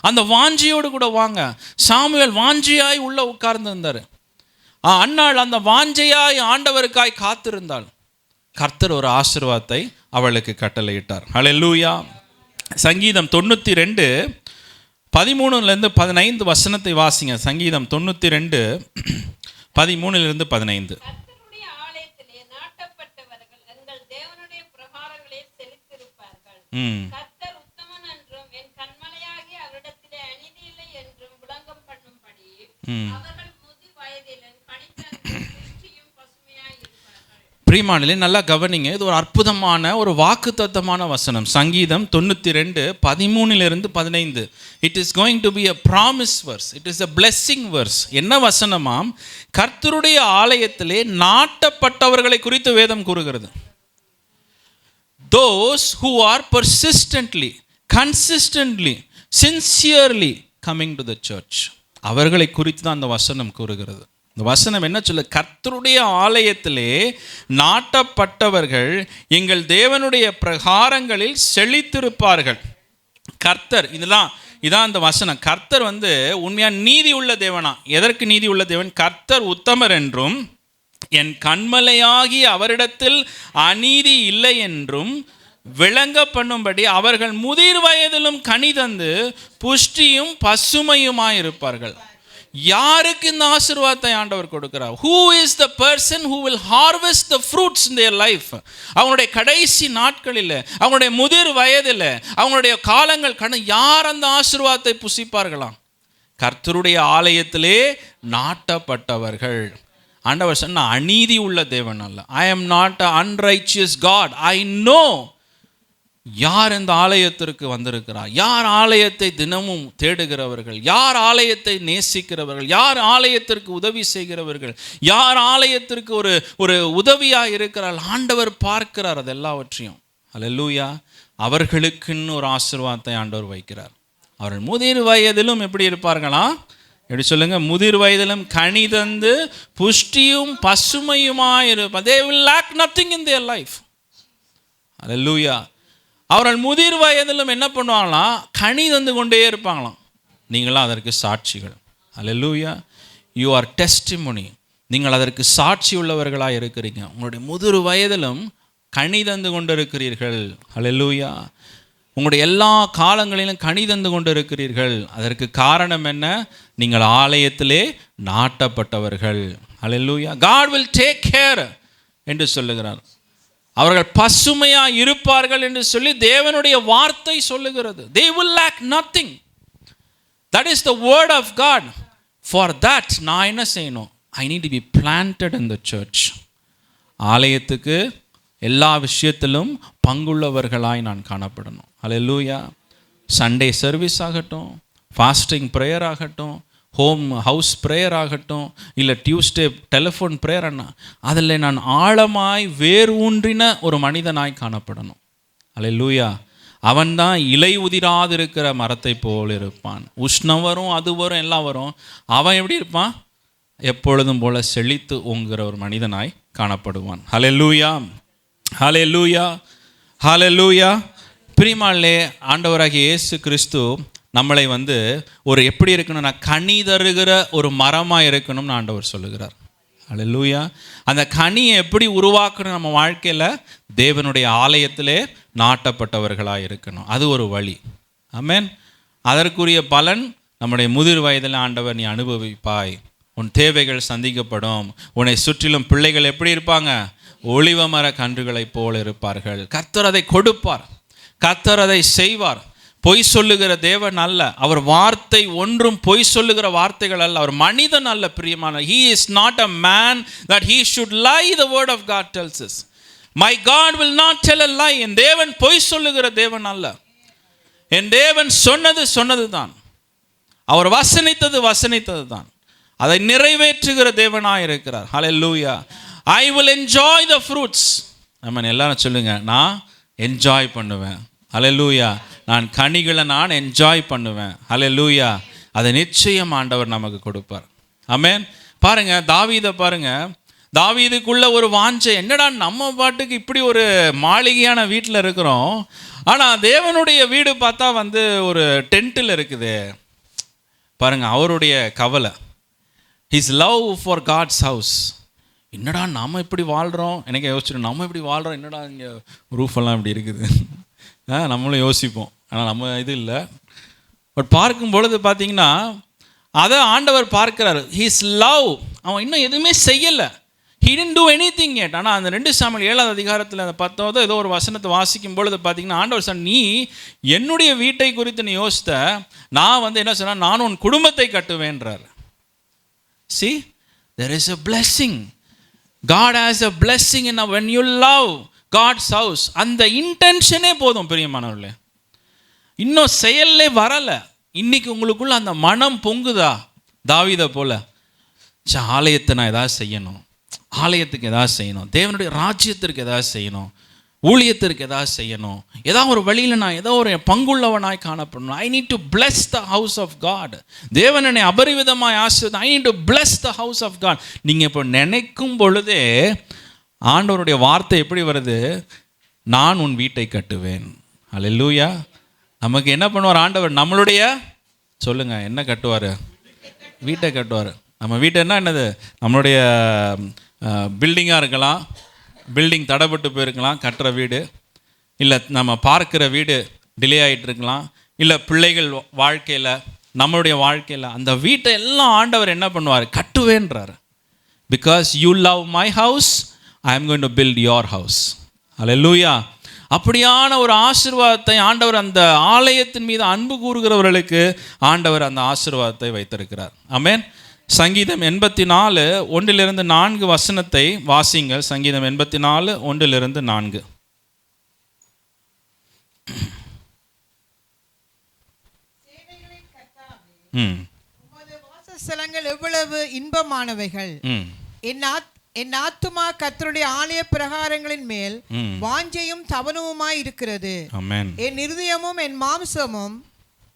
அந்த வாஞ்சியோடு கூட வாங்க. சாமுவேல் வாஞ்சியாய் உள்ள உட்கார்ந்து இருந்தார். அன்னாள் அந்த வாஞ்சையாய் ஆண்டவருக்காய் காத்திருந்தாள். கர்த்தர் ஒரு ஆசீர்வாதத்தை அவளுக்கு கட்டளையிட்டார். ஹல்லேலூயா. சங்கீதம் 92 13-15 வசனத்தை வாசிங்க. சங்கீதம் 92 13-15. பிரியமானவர்களே, நல்லா கவனிங்க. இது ஒரு அற்புதமான ஒரு வாக்குத்தத்தமான வசனம். சங்கீதம் 92:13-15. It is going to be a promise verse. It is a blessing verse. என்ன வசனமாம்? கர்த்தருடைய ஆலயத்திலே நாட்டப்பட்டவர்களை குறித்து வேதம் கூறுகிறது. Those who are persistently, consistently, sincerely coming to the church, அவர்களை குறித்து தான் அந்த வசனம் கூறுகிறது. இந்த வசனம் என்ன சொல்ல? கர்த்தருடைய ஆலயத்திலே நாட்டப்பட்டவர்கள் எங்கள் தேவனுடைய பிரகாரங்களில் செழித்திருப்பார்கள். கர்த்தர், இதான் அந்த வசனம். கர்த்தர் உண்மையா நீதி உள்ள தேவனா? எதற்கு நீதி உள்ள தேவன்? கர்த்தர் உத்தமர் என்றும் என் கண்மலையாகி அவரிடத்தில் அநீதி இல்லை என்றும் விளங்க பண்ணும்படி அவர்கள் முதிர் வயதிலும் கனி தந்து புஷ்டியும் பசுமையுமாயிருப்பார்கள். யாருக்கு இந்த ஆசீர்வாதத்தை ஆண்டவர் கொடுக்கிறார்? Who is the person who will harvest the fruits in their life? அவங்களுடைய கடைசி நாட்களில், அவங்களுடைய முதிர் வயதில், அவங்களுடைய காலங்கள் யார் அந்த ஆசீர்வாதத்தை புசிப்பார்களாம்? கர்த்தருடைய ஆலயத்திலே நாட்டப்பட்டவர்கள். ஆண்டவர் சொன்ன அநீதி உள்ள தேவன் அல்ல. I am not an unrighteous God. I know யார் இந்த ஆலயத்திற்கு வந்திருக்கிறார், யார் ஆலயத்தை தினமும் தேடுகிறவர்கள், யார் ஆலயத்தை நேசிக்கிறவர்கள், யார் ஆலயத்திற்கு உதவி செய்கிறவர்கள், யார் ஆலயத்திற்கு ஒரு உதவியாக இருக்கிறார். ஆண்டவர் பார்க்கிறார் அது எல்லாவற்றையும். அல்லேலூயா. அவர்களுக்குன்னு ஒரு ஆசீர்வாதத்தை ஆண்டவர் வைக்கிறார். அவர்கள் முதிர் வயதிலும் எப்படி இருப்பார்களா? எப்படி சொல்லுங்க? முதிர் வயதிலும் கனி தந்து புஷ்டியும் பசுமையுமாயிருப்பார். They will lack nothing in their life. அல்லேலூயா. அவர்கள் முதிர் வயதிலும் என்ன பண்ணுவாங்களாம்? கனி தந்து கொண்டே இருப்பாங்களாம். நீங்களாம் அதற்கு சாட்சிகள். அல்லேலூயா. You are testimony. நீங்கள் அதற்கு சாட்சி உள்ளவர்களாக இருக்கிறீங்க. உங்களுடைய முதிர் வயதிலும் கனி தந்து கொண்டு இருக்கிறீர்கள். அல்லேலூயா. உங்களுடைய எல்லா காலங்களிலும் கனி தந்து கொண்டு இருக்கிறீர்கள். அதற்கு காரணம் என்ன? நீங்கள் ஆலயத்திலே நாட்டப்பட்டவர்கள். அல்லேலூயா. God will take care என்று சொல்லுகிறார். அவர்கள் பசுமையா இருப்பார்கள் என்று சொல்லி தேவனுடைய வார்த்தை சொல்லுகிறது. They will lack nothing. That is the word of God. For that நான் என்ன செய்யணும்? I need to be planted in the church. ஆலயத்துக்கு எல்லா விஷயத்திலும் பங்குள்ளவர்களாய் நான் காணப்படணும். அல்லேலூயா. சண்டே சர்வீஸ் ஆகட்டும், ஃபாஸ்டிங் ப்ரேயர் ஆகட்டும், ஹவுஸ் ப்ரேயர் ஆகட்டும், இல்லை டியூஸ்டே டெலிஃபோன் ப்ரேயர் அண்ணா, அதில் நான் ஆழமாய் வேர் ஊன்றின ஒரு மனிதனாய் காணப்படணும். அல்லேலூயா. அவன்தான் இலை உதிராதிருக்கிற மரத்தை போல் இருப்பான். உஷ்ணம் வரும், அது வரும், எல்லாம் வரும். அவன் எப்படி இருப்பான்? எப்பொழுதும் போல செழித்து ஓங்குகிற ஒரு மனிதனாய் காணப்படுவான். ஹல்லேலூயா. ஹல்லேலூயா. ஹல்லேலூயா. பிரியமானவர்களே, ஆண்டவராகிய இயேசு கிறிஸ்து நம்மளை ஒரு எப்படி இருக்கணும்னா கனி தருகிற ஒரு மரமாக இருக்கணும்னு ஆண்டவர் சொல்லுகிறார். அல்லேலூயா. அந்த கனியை எப்படி உருவாக்கணும் நம்ம வாழ்க்கையில்? தேவனுடைய ஆலயத்திலே நாட்டப்பட்டவர்களாக இருக்கணும். அது ஒரு வழி. ஆமென். அதற்குரிய பலன் நம்முடைய முதிர் வயதில் ஆண்டவர் நீ அனுபவிப்பாய். உன் தேவைகள் சந்திக்கப்படும். உன்னை சுற்றிலும் பிள்ளைகள் எப்படி இருப்பாங்க? ஒலிவ மர கன்றுகளைப் போல இருப்பார்கள். கர்த்தர் அதை கொடுப்பார். கர்த்தர் அதை செய்வார். பொய் சொல்லுகிற தேவன் அல்ல. அவர் வார்த்தை ஒன்றும் பொய் சொல்லுகிற வார்த்தைகள் அல்ல. அவர் மனிதன் அல்ல. பிரியமான, he is not a man that he should lie. The word of God tells us, my God will not tell a lie. என் தேவன் பொய் சொல்லுகிற தேவன் அல்ல. என் தேவன் சொன்னது தான். அவர் வசனித்தது தான். அதை நிறைவேற்றுகிற தேவனாய் இருக்கிறார். ஹல்லேலூயா. I will enjoy the fruits. நம்ம எல்லாரும் சொல்லுங்க, நான் என்ஜாய் பண்ணுவேன். ஹல்லேலூயா. நான் கனிகளை நான் என்ஜாய் பண்ணுவேன். ஹல்லேலூயா. அதை நிச்சயம் ஆண்டவர் நமக்கு கொடுப்பார். ஆமென். பாருங்க, தாவீதை பாருங்க. தாவீதுக்குள்ள ஒரு வாஞ்சை, என்னடா நம்ம பாட்டுக்கு இப்படி ஒரு மாளிகையான வீட்டில் இருக்கிறோம், ஆனால் தேவனுடைய வீடு பார்த்தா ஒரு டென்ட்டில் இருக்குது. பாருங்க அவருடைய கவலை. His love for God's house. என்னடா நம்ம இப்படி வாழ்கிறோம். எனக்கு யோசிச்சிடும், நம்ம இப்படி வாழ்கிறோம், என்னடா இங்கே ரூஃபெல்லாம் இப்படி இருக்குது. நம்மளும் யோசிப்போம், ஆனால் நம்ம இது இல்லை. பட் பார்க்கும் பொழுது பார்த்தீங்கன்னா அதை ஆண்டவர் பார்க்கிறார். His love. அவன் இன்னும் எதுவுமே செய்யலை. he didn't do anything yet. ஆனால் அந்த 2 சாமுவேல் 7வது அதிகாரத்தில் அந்த 10வது ஏதோ ஒரு வசனத்தை வாசிக்கும் பொழுது பார்த்தீங்கன்னா ஆண்டவர் சொன்ன, நீ என்னுடைய வீட்டை குறித்து நீ யோசித்த, நான் என்ன சொன்னால், நான் உன் குடும்பத்தை கட்டுவேன்றார். See, there is a blessing. God has a blessing in when you love God's house. அந்த இன்டென்ஷனே போதும் பிரியமானவர்களே. இன்னும் செயல்லே வரலை. இன்னைக்கு உங்களுக்குள்ள அந்த மனம் பொங்குதா? தாவீதை போல ஆலயத்தை நான் எதாவது செய்யணும், ஆலயத்துக்கு எதாவது செய்யணும், தேவனுடைய ராஜ்யத்திற்கு எதாவது செய்யணும், ஊழியத்திற்கு எதாவது செய்யணும், ஏதாவது ஒரு வழியில் நான் ஏதோ ஒரு பங்குள்ளவனாய் காணப்படணும். I need to bless the house of God. தேவன் என்னை அபரிவிதமாய் ஆசீர்வதித்தார். I need to bless the house of God. நீங்கள் இப்போ நினைக்கும் பொழுதே ஆண்டவருடைய வார்த்தை எப்படி வருது? நான் உன் வீட்டை கட்டுவேன். அல்லேலூயா. நமக்கு என்ன பண்ணுவார் ஆண்டவர்? நம்மளுடைய சொல்லுங்க, என்ன கட்டுவார்? வீட்டை கட்டுவார். நம்ம வீட்டை என்னது? நம்மளுடைய பில்டிங்காக இருக்கலாம், பில்டிங் தடைப்பட்டு போயிருக்கலாம், கட்டுற வீடு, இல்லை நம்ம பார்க்குற வீடு டிலே ஆகிட்டு இருக்கலாம், இல்லை பிள்ளைகள் வாழ்க்கையில், நம்மளுடைய வாழ்க்கையில் அந்த வீட்டை எல்லாம் ஆண்டவர் என்ன பண்ணுவார்? கட்டுவேன்றார். Because you love my house, I am going to build your house. அல்லேலூயா. அப்படியான ஒரு ஆசீர்வாதத்தை ஆண்டவர் அந்த ஆலயத்தின் மீது அன்பு கூறுகிறவர்களுக்கு ஆண்டவர் அந்த ஆசீர்வாதத்தை வைத்திருக்கிறார். ஆமென். சங்கீதம் 84 1-4 வசனத்தை வாசிங்கள். சங்கீதம் 84 1-4. வாசஸ்தலங்கள் எவ்வளவு இன்பமானவைகள்! என் ஆத்துமா கர்த்தருடைய ஆலய பிரகாரங்களின் மேல் வாஞ்சையும் தவனவுமாய் இருக்கிறது. என் இருதயமும் என் மாம்சமும்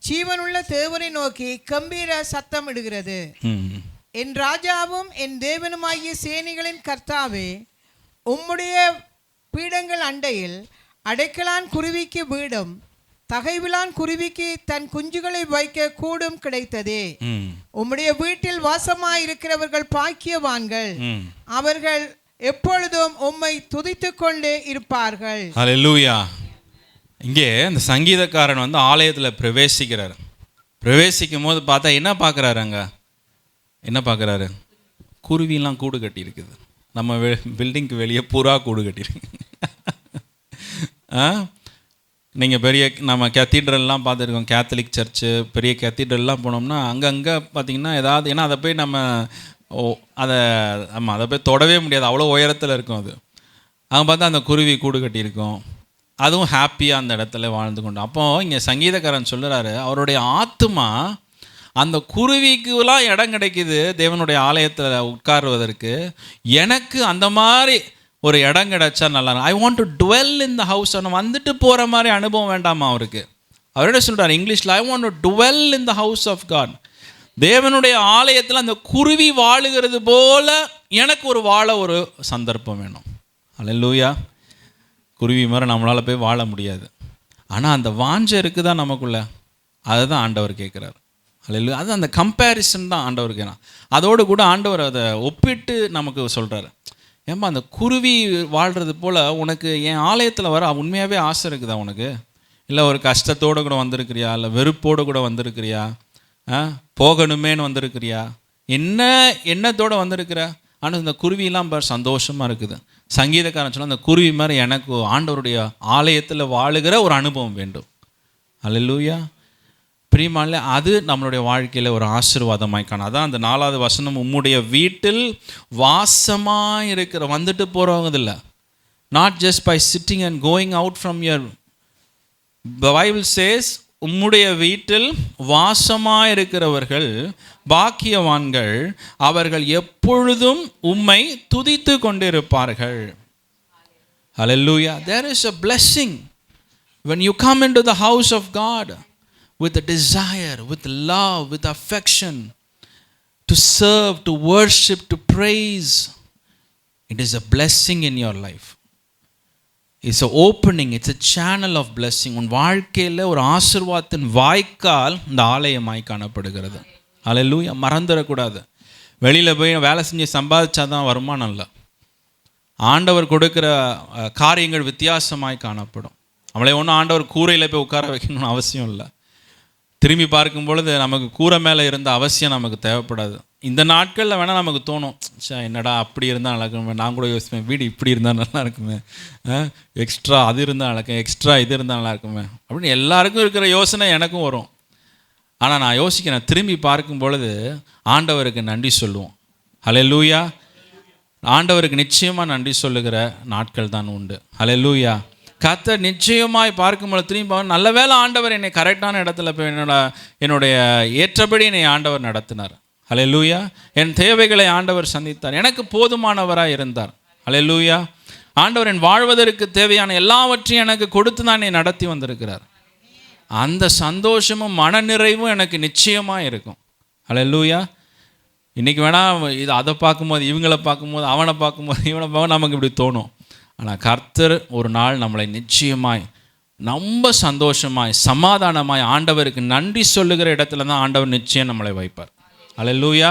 ஜீவனுள்ள தேவனை நோக்கி கம்பீர சத்தம் இடுகிறது. என் ராஜாவும் என் தேவனுமாகிய சேனைகளின் கர்த்தாவே, உம்முடைய பீடங்கள் அண்டையில் அடைக்கலான் குருவிக்கு வீடும், தகைவிலான் குருவிக்கு தன் குஞ்சுகளை வைக்க கூடும் கிடைத்ததே. உம்முடைய வீட்டில் வாசமாயிருக்கிறவர்கள் பாக்கியவான்கள், அவர்கள் எப்பொழுதும் உம்மை துதித்துக் கொண்டே இருப்பார்கள். அல்லேலூயா. இங்கே இந்த சங்கீதக்காரன் ஆலயத்தில் பிரவேசிக்கிறார். பிரவேசிக்கும் போது பார்த்தா என்ன பார்க்குறாரு? அங்கே என்ன பார்க்குறாரு? குருவிலாம் கூடு கட்டி இருக்குது. நம்ம பில்டிங்க்கு வெளியே புறா கூடு கட்டியிருக்கு. நீங்கள் பெரிய நம்ம கேத்தீட்ரல்லாம் பார்த்துருக்கோம், கேத்தலிக் சர்ச்சு, பெரிய கேத்தீட்ரல்லாம் போனோம்னா அங்கங்கே பார்த்திங்கன்னா ஏதாவது, ஏன்னா அதை போய் நம்ம அதை போய் தொடவே முடியாது, அவ்வளோ உயரத்தில் இருக்கும் அது. அங்கே பார்த்தா அந்த குருவி கூடு கட்டியிருக்கும், அதுவும் ஹாப்பியாக அந்த இடத்துல வாழ்ந்து கொண்டு. அப்போது இங்கே சங்கீதக்காரன் சொல்கிறாரு, அவருடைய ஆத்துமா அந்த குருவிக்குலாம் இடம் கிடைக்குது தேவனுடைய ஆலயத்தில் உட்காருவதற்கு. எனக்கு அந்த மாதிரி ஒரு இடம் கிடைச்சா நல்லா இருக்கும். ஐ want to dwell in the house. அவனை வந்துட்டு போகிற மாதிரி அனுபவம் வேண்டாமா அவருக்கு? அவரோட சொல்கிறார் இங்கிலீஷில், I want to dwell in the house of God. தேவனுடைய ஆலயத்தில் அந்த குருவி வாழுகிறது போல எனக்கு ஒரு சந்தர்ப்பம் வேணும். அல்லேலூயா. குருவி மாதிரி நம்மளால் போய் வாழ முடியாது, ஆனால் அந்த வாஞ்சை இருக்குதா நமக்குள்ளே? அதை தான் ஆண்டவர் கேட்குறாரு. அல்லேலூயா. அது அந்த கம்பேரிசன் தான் ஆண்டவர் கேட்குறான். அதோடு கூட ஆண்டவர் அதை ஒப்பிட்டு நமக்கு சொல்கிறாரு, ஏம்மா அந்த குருவி வாழ்கிறது போல் உனக்கு என் ஆலயத்தில் வர உண்மையாகவே ஆசை இருக்குதா உனக்கு? இல்லை ஒரு கஷ்டத்தோடு கூட வந்திருக்கிறியா? இல்லை வெறுப்போடு கூட வந்திருக்கிறியா? போகணுமேன்னு வந்திருக்கிறியா? எண்ணத்தோடு வந்திருக்கிற? ஆனால் இந்த குருவிலாம் சந்தோஷமாக இருக்குது. சங்கீதக்காரன் சொன்னால் அந்த குருவி மாதிரி எனக்கு ஆண்டவருடைய ஆலயத்தில் வாழுகிற ஒரு அனுபவம் வேண்டும். அல்லேலூயா. பிரியமானவர்களே, அது நம்மளுடைய வாழ்க்கையில் ஒரு ஆசீர்வாதமாய் காணும். அதான் அந்த 4வது வசனம், உம்முடைய வீட்டில் வாசமாக இருக்கிற, வந்துட்டு போகிறவங்க இல்லை, not just by sitting and going out from your. Bible says, உம்முடைய வீட்டில் வாசமாக இருக்கிறவர்கள் பாக்கியவான்கள், அவர்கள் எப்பொழுதும் உம்மை துதித்து கொண்டிருப்பார்கள். Hallelujah. There is a blessing when you come into the house of God with a desire, with love, with affection, to serve, to worship, to praise. It is a blessing in your life. It's an opening, it's a channel of blessing. உன் வாழ்க்கையில் ஒரு ஆசீர்வாதத்தின் வாய்க்கால் இந்த ஆலயமாய் காணப்படுகிறது. அல்லேலூயா. மறந்துடக்கூடாது. வெளியில் போய் வேலை செஞ்சு சம்பாதிச்சாதான் வருமானம் இல்லை. ஆண்டவர் கொடுக்குற காரியங்கள் வித்தியாசமாய் காணப்படும். அவளை ஒன்றும் ஆண்டவர் கூரையில் போய் உட்கார வைக்கணும்னு அவசியம் இல்லை. திரும்பி பார்க்கும் பொழுது நமக்கு கூரை மேலே இருந்த அவசியம் நமக்கு தேவைப்படாது. இந்த நாட்களில் வேணால் நமக்கு தோணும், என்னடா அப்படி இருந்தால் நல்லா இருக்குமே, நான் கூட யோசிப்பேன், வீடு இப்படி இருந்தால் நல்லா இருக்குமே, எக்ஸ்ட்ரா அது இருந்தால் நல்லா இருக்கும், எக்ஸ்ட்ரா இது இருந்தால் நல்லா இருக்குமே அப்படின்னு எல்லாருக்கும் இருக்கிற யோசனை எனக்கும் வரும். ஆனால் நான் யோசிக்கிறேன், திரும்பி பார்க்கும் பொழுது ஆண்டவருக்கு நன்றி சொல்லுவோம். ஹல்லேலூயா. ஆண்டவருக்கு நிச்சயமாக நன்றி சொல்லுகிற நாட்கள் தான் உண்டு. ஹல்லேலூயா. கர்த்தர் நிச்சயமாய் பார்க்கும்போது திரும்பி நல்ல வேளை ஆண்டவர் என்னை கரெக்டான இடத்துல போய் என்னுடைய ஏற்றபடி என்னை ஆண்டவர் நடத்தினார். ஹல்லேலூயா. என் தேவைகளை ஆண்டவர் சந்தித்தார், எனக்கு போதுமானவராக இருந்தார். ஹல்லேலூயா. ஆண்டவர் என் வாழ்வதற்கு தேவையான எல்லாவற்றையும் எனக்கு கொடுத்து தான் என்னை நடத்தி வந்திருக்கிறார். அந்த சந்தோஷமும் மனநிறைவும் எனக்கு நிச்சயமாக இருக்கும். ஹல்லேலூயா. இன்றைக்கி வேணால் இது அதை பார்க்கும்போது இவங்களை பார்க்கும்போது அவனை பார்க்கும்போது இவனை பார்க்க நமக்கு இப்படி தோணும். ஆனால் கர்த்தர் ஒரு நாள் நம்மளை நிச்சயமாய் ரொம்ப சந்தோஷமாய் சமாதானமாய் ஆண்டவருக்கு நன்றி சொல்லுகிற இடத்துல தான் ஆண்டவர் நிச்சயம் நம்மளை வைப்பார். ஹல்லேலூயா.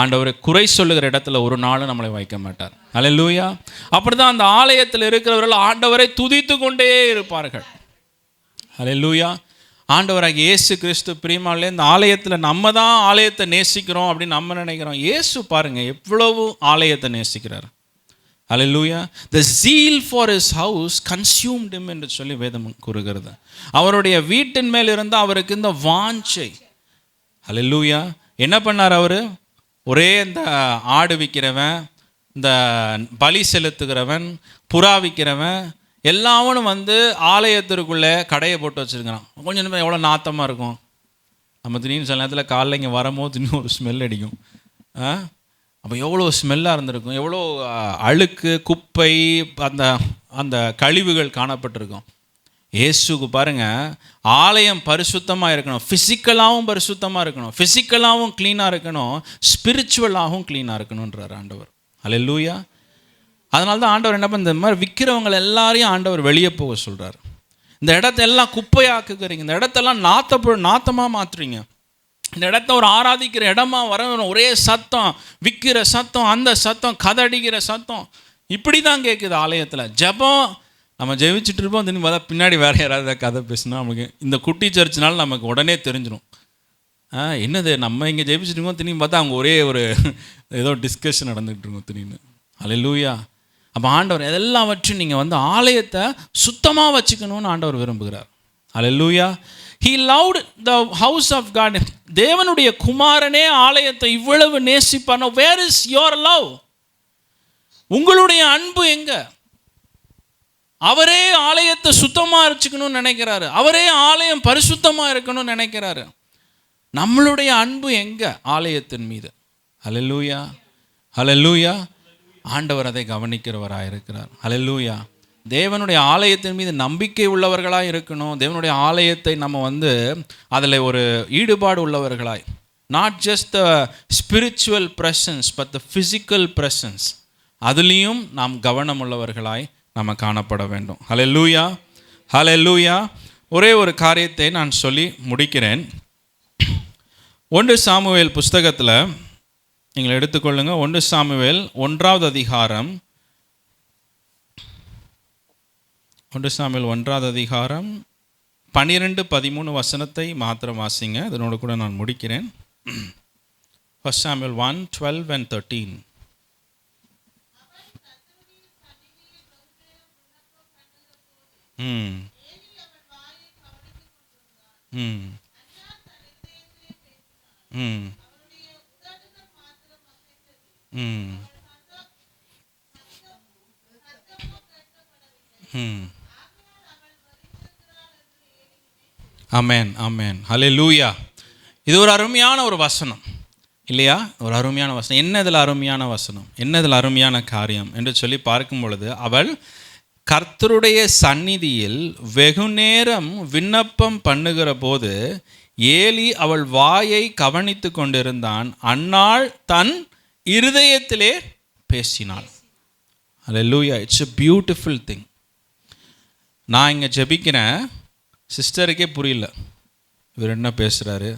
ஆண்டவரை குறை சொல்லுகிற இடத்துல ஒரு நாளும் நம்மளை வைக்க மாட்டார். ஹல்லேலூயா. அப்படி தான் அந்த ஆலயத்தில் இருக்கிறவர்கள் ஆண்டவரை துதித்து கொண்டே இருப்பார்கள். ஹல்லேலூயா. ஆண்டவராகிய இயேசு கிறிஸ்து பிரியமானவர்களே, இந்த ஆலயத்தில் நம்ம தான் ஆலயத்தை நேசிக்கிறோம் அப்படின்னு நம்ம நினைக்கிறோம். இயேசு பாருங்கள் எவ்வளவு ஆலயத்தை நேசிக்கிறார். ஹல்லேலூயா. The zeal for his house consumed him என்று சொல்லி வேதம் கூறுகிறது. அவருடைய வீட்டின் மேல் இருந்த அவருக்கு இந்த வாஞ்சை. ஹல்லேலூயா. என்ன பண்ணார் அவர்? ஒரே இந்த ஆடு விற்கிறவன், இந்த பலி செலுத்துகிறவன், புறா விற்கிறவன் எல்லாவனும் ஆலயத்திற்குள்ளே கடையை போட்டு வச்சுருக்கிறான். கொஞ்சம் நேரம் எவ்வளோ நாத்தமாக இருக்கும். நம்ம திடீர்னு சில நேரத்தில் காலைல இங்கே வரும்போது திடீர்னு ஒரு ஸ்மெல் அடிக்கும். அப்போ எவ்வளோ ஸ்மெல்லாக இருந்திருக்கும், எவ்வளோ அழுக்கு குப்பை அந்த அந்த கழிவுகள் காணப்பட்டிருக்கும். இயேசுக்கு பாருங்கள், ஆலயம் பரிசுத்தமாக இருக்கணும், ஃபிசிக்கலாகவும் பரிசுத்தமாக இருக்கணும், ஃபிசிக்கலாகவும் க்ளீனாக இருக்கணும், ஸ்பிரிச்சுவலாகவும் க்ளீனாக இருக்கணுன்றார் ஆண்டவர். ஹல்லேலூயா. அதனால தான் ஆண்டவர் என்ன பண்ண, இந்த மாதிரி விற்கிறவங்க எல்லாரையும் ஆண்டவர் வெளியே போக சொல்கிறார். இந்த இடத்தெல்லாம் குப்பையாக்குறீங்க, இந்த இடத்தெல்லாம் நாத்தமாக மாற்றுறீங்க, இந்த இடத்த ஒரு ஆராதிக்கிற இடமா வர ஒரே சத்தம், விற்கிற சத்தம், அந்த சத்தம், கதை அடிக்கிற சத்தம் இப்படி தான் கேட்குது ஆலயத்தில். ஜெபம் நம்ம ஜெபிச்சுட்டு இருப்போம், திரும்பி பார்த்தா பின்னாடி வேறு யாராவது கதை பேசினா நமக்கு இந்த குட்டி சர்ச்சினால நமக்கு உடனே தெரிஞ்சிடும். என்னது நம்ம இங்கே ஜெபிச்சுட்டு இருக்கோம், திரும்பி பார்த்தா அவங்க ஒரே ஒரு ஏதோ டிஸ்கஷன் நடந்துகிட்டு இருக்கோம் திடீர்னு. ஹல்லேலூயா. அப்போ ஆண்டவர் எல்லாவற்றையும் நீங்கள் ஆலயத்தை சுத்தமாக வச்சுக்கணும்னு ஆண்டவர் விரும்புகிறார். ஹல்லேலூயா. He loved the house of God. தேவனுடைய குமாரனே ஆலயத்தை இவ்வளவு நேசிப்பார். Where is your love? உங்களுடைய அன்பு எங்க? அவரே ஆலயத்தை சுத்தமாக வச்சுக்கணும்னு நினைக்கிறாரு, அவரே ஆலயம் பரிசுத்தமாக இருக்கணும்னு நினைக்கிறாரு. நம்மளுடைய அன்பு எங்க ஆலயத்தின் மீது? ஹல்லேலூயா. ஹல்லேலூயா. ஆண்டவர் அதை கவனிக்கிறவராக இருக்கிறார். ஹல்லேலூயா. தேவனுடைய ஆலயத்தின் மீது நம்பிக்கை உள்ளவர்களாக இருக்கணும். தேவனுடைய ஆலயத்தை நம்ம அதில் ஒரு ஈடுபாடு உள்ளவர்களாய், not just the spiritual presence but the physical presence, அதுலேயும் நாம் கவனம் உள்ளவர்களாய் நம்ம காணப்பட வேண்டும். ஹல்லேலூயா. ஹல்லேலூயா. ஒரே ஒரு காரியத்தை நான் சொல்லி முடிக்கிறேன். 1 சாமுவேல் புஸ்தகத்தில் நீங்கள் எடுத்துக்கொள்ளுங்கள். 1 சாமுவேல் 1வது அதிகாரம், 1 சாமுவேல் 1வது அதிகாரம் 12-13 வசனத்தை மாத்திரம் வாசிங்க. இதனோடு கூட நான் முடிக்கிறேன். 1 சாமுவேல் 1:12 and 13. ஆமென், ஆமென். ஹல்லேலூயா. இது ஒரு அருமையான ஒரு வசனம் இல்லையா? ஒரு அருமையான வசனம். என்ன இதில் அருமையான வசனம், என்ன இதில் அருமையான காரியம் என்று சொல்லி பார்க்கும் பொழுது, அவள் கர்த்தருடைய சந்நிதியில் வெகு நேரம் விண்ணப்பம் பண்ணுகிற போது ஏலி அவள் வாயை கவனித்து கொண்டிருந்தான். அன்னாள் தன் இருதயத்திலே பேசினாள். ஹல்லேலூயா. It's a beautiful thing. நான் இங்கே ஜெபிக்கிறேன், சிஸ்டருக்கே புரியல இவர் என்ன பேசுகிறாரு,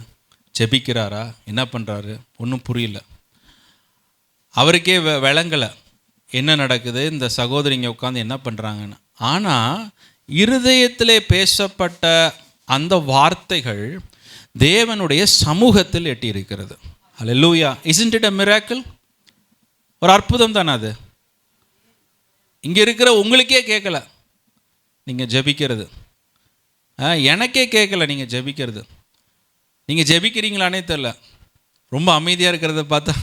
ஜெபிக்கிறாரா, என்ன பண்ணுறாரு, ஒன்றும் புரியல. அவருக்கே விளங்கலை என்ன நடக்குது, இந்த சகோதரிங்க உட்காந்து என்ன பண்ணுறாங்கன்னு. ஆனால் இருதயத்திலே பேசப்பட்ட அந்த வார்த்தைகள் தேவனுடைய சமூகத்தில் எட்டி இருக்கிறது. ஹல்லேலூயா. Isn't it a miracle? ஒரு அற்புதம் தானே அது. இங்கே இருக்கிற உங்களுக்கே கேட்கல நீங்கள் ஜெபிக்கிறது, எனக்கே கேட்கல நீங்கள் ஜெபிக்கிறது. நீங்கள் ஜெபிக்கிறீங்களானே தெரில. ரொம்ப அமைதியாக இருக்கிறத பார்த்தா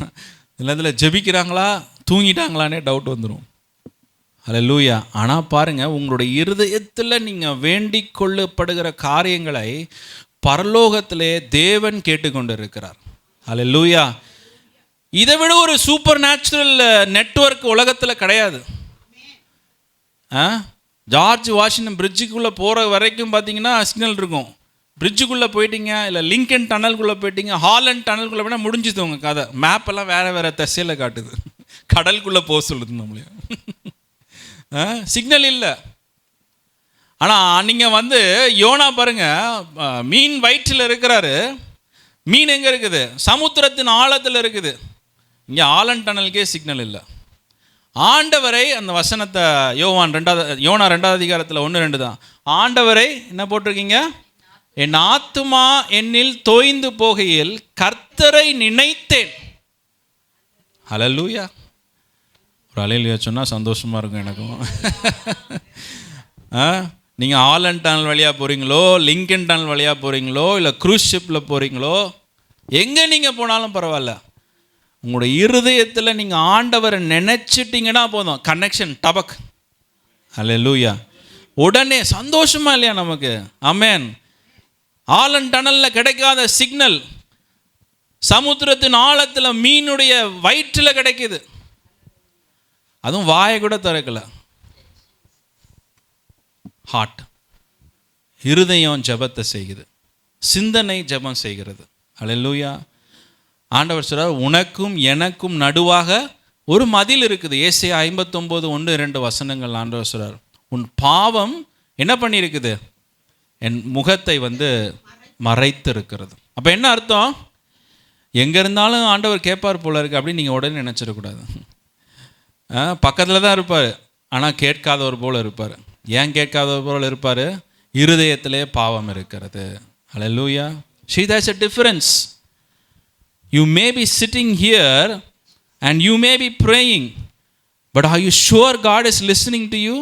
இதில் ஜெபிக்கிறாங்களா தூங்கிட்டாங்களானே டவுட் வந்துடும். அல்லேலூயா. ஆனால் பாருங்கள், உங்களுடைய இருதயத்தில் நீங்கள் வேண்டிக் கொள்ளப்படுகிற காரியங்களை பரலோகத்திலே தேவன் கேட்டுக்கொண்டு இருக்கிறார். அல்லேலூயா. இதை விட ஒரு சூப்பர் நேச்சுரல் நெட்வொர்க் உலகத்தில் கிடையாது. ஜார்ஜ் வாஷிங்டன் பிரிட்ஜுக்குள்ளே போகிற வரைக்கும் பார்த்தீங்கன்னா சிக்னல் இருக்கும். பிரிட்ஜுக்குள்ளே போயிட்டீங்க, இல்லை லிங்கன் டனல்குள்ளே போயிட்டீங்க, ஹாலண்ட் டனல்குள்ளே போனால் முடிஞ்சுது உங்கள் கதை. மேப்பெல்லாம் வேறு திசையில் காட்டுது, கடலுக்குள்ளே போக சொல்லுது நம்மளே. சிக்னல் இல்லை. ஆனால் நீங்கள் யோனா பாருங்கள், மீன் வயிற்றில் இருக்கிறாரு. மீன் எங்கே இருக்குது? சமுத்திரத்தின் ஆழத்தில் இருக்குது. இங்கே ஆலன் டனலுக்கே சிக்னல் இல்லை. ஆண்டவரை, அந்த வசனத்தை யோனா 2வது அதிகாரத்தில் 1-2 தான். ஆண்டவரை என்ன போட்டிருக்கீங்க? என் ஆத்துமா என்னில் தோய்ந்து போகையில் கர்த்தரை நினைத்தேன். ஹல்லேலூயா. ஒரு ஹல்லேலூயா சொன்னால் சந்தோஷமாக இருக்கும் எனக்கும். நீங்கள் ஆலன் டனல் வழியாக போகிறீங்களோ, லிங்கன் டனல் வழியாக போகிறீங்களோ, இல்லை க்ரூஸ் ஷிப்பில் போகிறீங்களோ, எங்கே நீங்கள் போனாலும் பரவாயில்ல, உங்களுடைய இருதயத்தில் நீங்கள் ஆண்டவரை நினச்சிட்டிங்கன்னா போதும், கனெக்ஷன் டபக். ஹல்லேலூயா. உடனே சந்தோஷமா இல்லையா நமக்கு? ஆமென். ஆலன் டனலில் கிடைக்காத சிக்னல் சமுத்திரத்தின் ஆழத்தில் மீனுடைய வயிற்றில் கிடைக்குது. அதுவும் வாயை கூட திறக்கல. ஹார்ட், இருதயம் ஜெபத்தை செய்கிறது, சிந்தனை ஜெபம் செய்கிறது. அல்லேலூயா. ஆண்டவர் சொல்றார், உனக்கும் எனக்கும் நடுவாக ஒரு மதில் இருக்குது. ஏசாயா 59:1-2 வசனங்கள் ஆண்டவர் சொல்றார், உன் பாவம் என்ன பண்ணியிருக்குது? என் முகத்தை மறைத்து இருக்கிறது. அப்போ என்ன அர்த்தம்? எங்கே இருந்தாலும் ஆண்டவர் கேட்பார் போல இருக்கு அப்படின்னு நீங்கள் உடனே நினச்சிடக்கூடாது. பக்கத்தில் தான் இருப்பார், ஆனால் கேட்காதவர் போல் இருப்பார். ஏன் கேட்காதவர் போல் இருப்பார்? இருதயத்திலே பாவம் இருக்கிறது. அல்லேலூயா. See, there's a difference. You may be sitting here and you may be praying, but are you sure God is listening to you?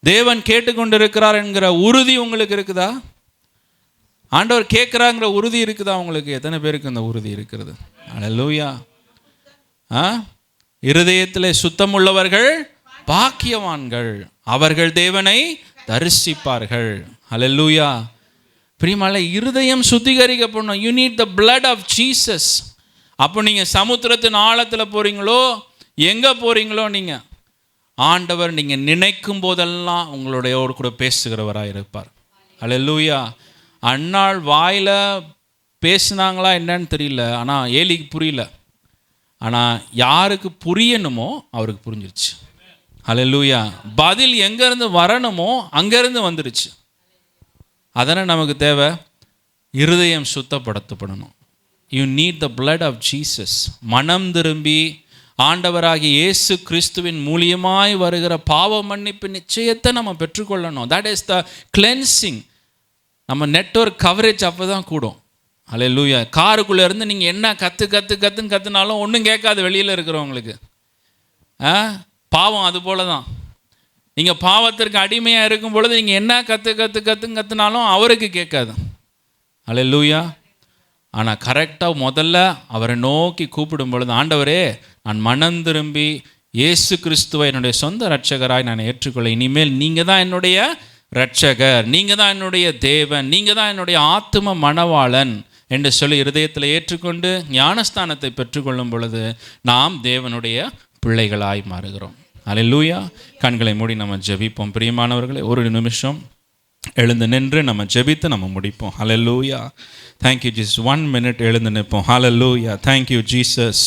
தேவன் கேட்டுக்கொண்டிருக்கிறார் என்கிற உறுதி உங்களுக்கு இருக்குதா? ஆண்டவர் கேட்குறாங்கிற உறுதி இருக்குதா உங்களுக்கு? எத்தனை பேருக்கு அந்த உறுதி இருக்கிறது? அல்லேலூயா. இருதயத்திலே சுத்தமுள்ளவர்கள் பாக்கியவான்கள், அவர்கள் தேவனை தரிசிப்பார்கள். அல்லேலூயா. பிரியமானவர்களே, இருதயம் சுத்திகரிக்கப்படணும். You need the blood of Jesus. அப்போ நீங்கள் சமுத்திரத்தின் ஆழத்தில் போகிறீங்களோ, எங்கே போகிறீங்களோ, நீங்கள் ஆண்டவர் நீங்கள் நினைக்கும் போதெல்லாம் உங்களுடையோடு கூட பேசுகிறவராக இருப்பார். அல்லேலூயா. அன்னாள் வாயில் பேசுனாங்களா என்னன்னு தெரியல, ஆனால் ஏலிக்கு புரியல. ஆனால் யாருக்கு புரியணுமோ அவருக்கு புரிஞ்சிருச்சு. அல்லேலூயா. பதில் எங்கேருந்து வரணுமோ அங்கேருந்து வந்துருச்சு. அதனால் நமக்கு தேவை இருதயம் சுத்தப்படுத்தப்படணும். You need the blood of Jesus. மனம் திரும்பி ஆண்டவராகிய இயேசு கிறிஸ்துவின் மூலியமாய் வருகிற பாவ மன்னிப்பு நிச்சயத்தை நம்ம பெற்றுக்கொள்ளணும். That is the cleansing. நம்ம நெட்வொர்க் கவரேஜ் அப்போ தான் கூடும். அல்லேலூயா. காருக்குள்ளே இருந்து நீங்கள் என்ன கற்றுனாலும் ஒன்றும் கேட்காது வெளியில் இருக்கிறவங்களுக்கு. பாவம் அது போல தான். நீங்கள் பாவத்திற்கு அடிமையாக இருக்கும் பொழுது நீங்கள் என்ன கற்றுனாலும் அவருக்கு கேட்காது. அல்லேலூயா. ஆனால் கரெக்டாக முதல்ல அவரை நோக்கி கூப்பிடும் பொழுது, ஆண்டவரே, நான் மனம் திரும்பி இயேசு கிறிஸ்துவை என்னுடைய சொந்த இரட்சகராய் நான் ஏற்றுக்கொள்ள, இனிமேல் நீங்கள் தான் என்னுடைய இரட்சகர், நீங்கள் தான் என்னுடைய தேவன், நீங்கள் தான் என்னுடைய ஆத்தும மணவாளன் என்று சொல்லி இருதயத்தில் ஏற்றுக்கொண்டு ஞானஸ்தானத்தை பெற்றுக்கொள்ளும் பொழுது நாம் தேவனுடைய பிள்ளைகளாய் மாறுகிறோம். அல்லேலூயா. கண்களை மூடி நம்ம ஜெபிப்போம். பிரியமானவர்களே, ஒரு நிமிஷம் எழுந்து நின்று நம்ம ஜெபித்து நம்ம முடிப்போம். ஹல்லேலூயா. Thank you Jesus. 1 minute எழுந்து நிற்போம். ஹல்லேலூயா. Thank you Jesus.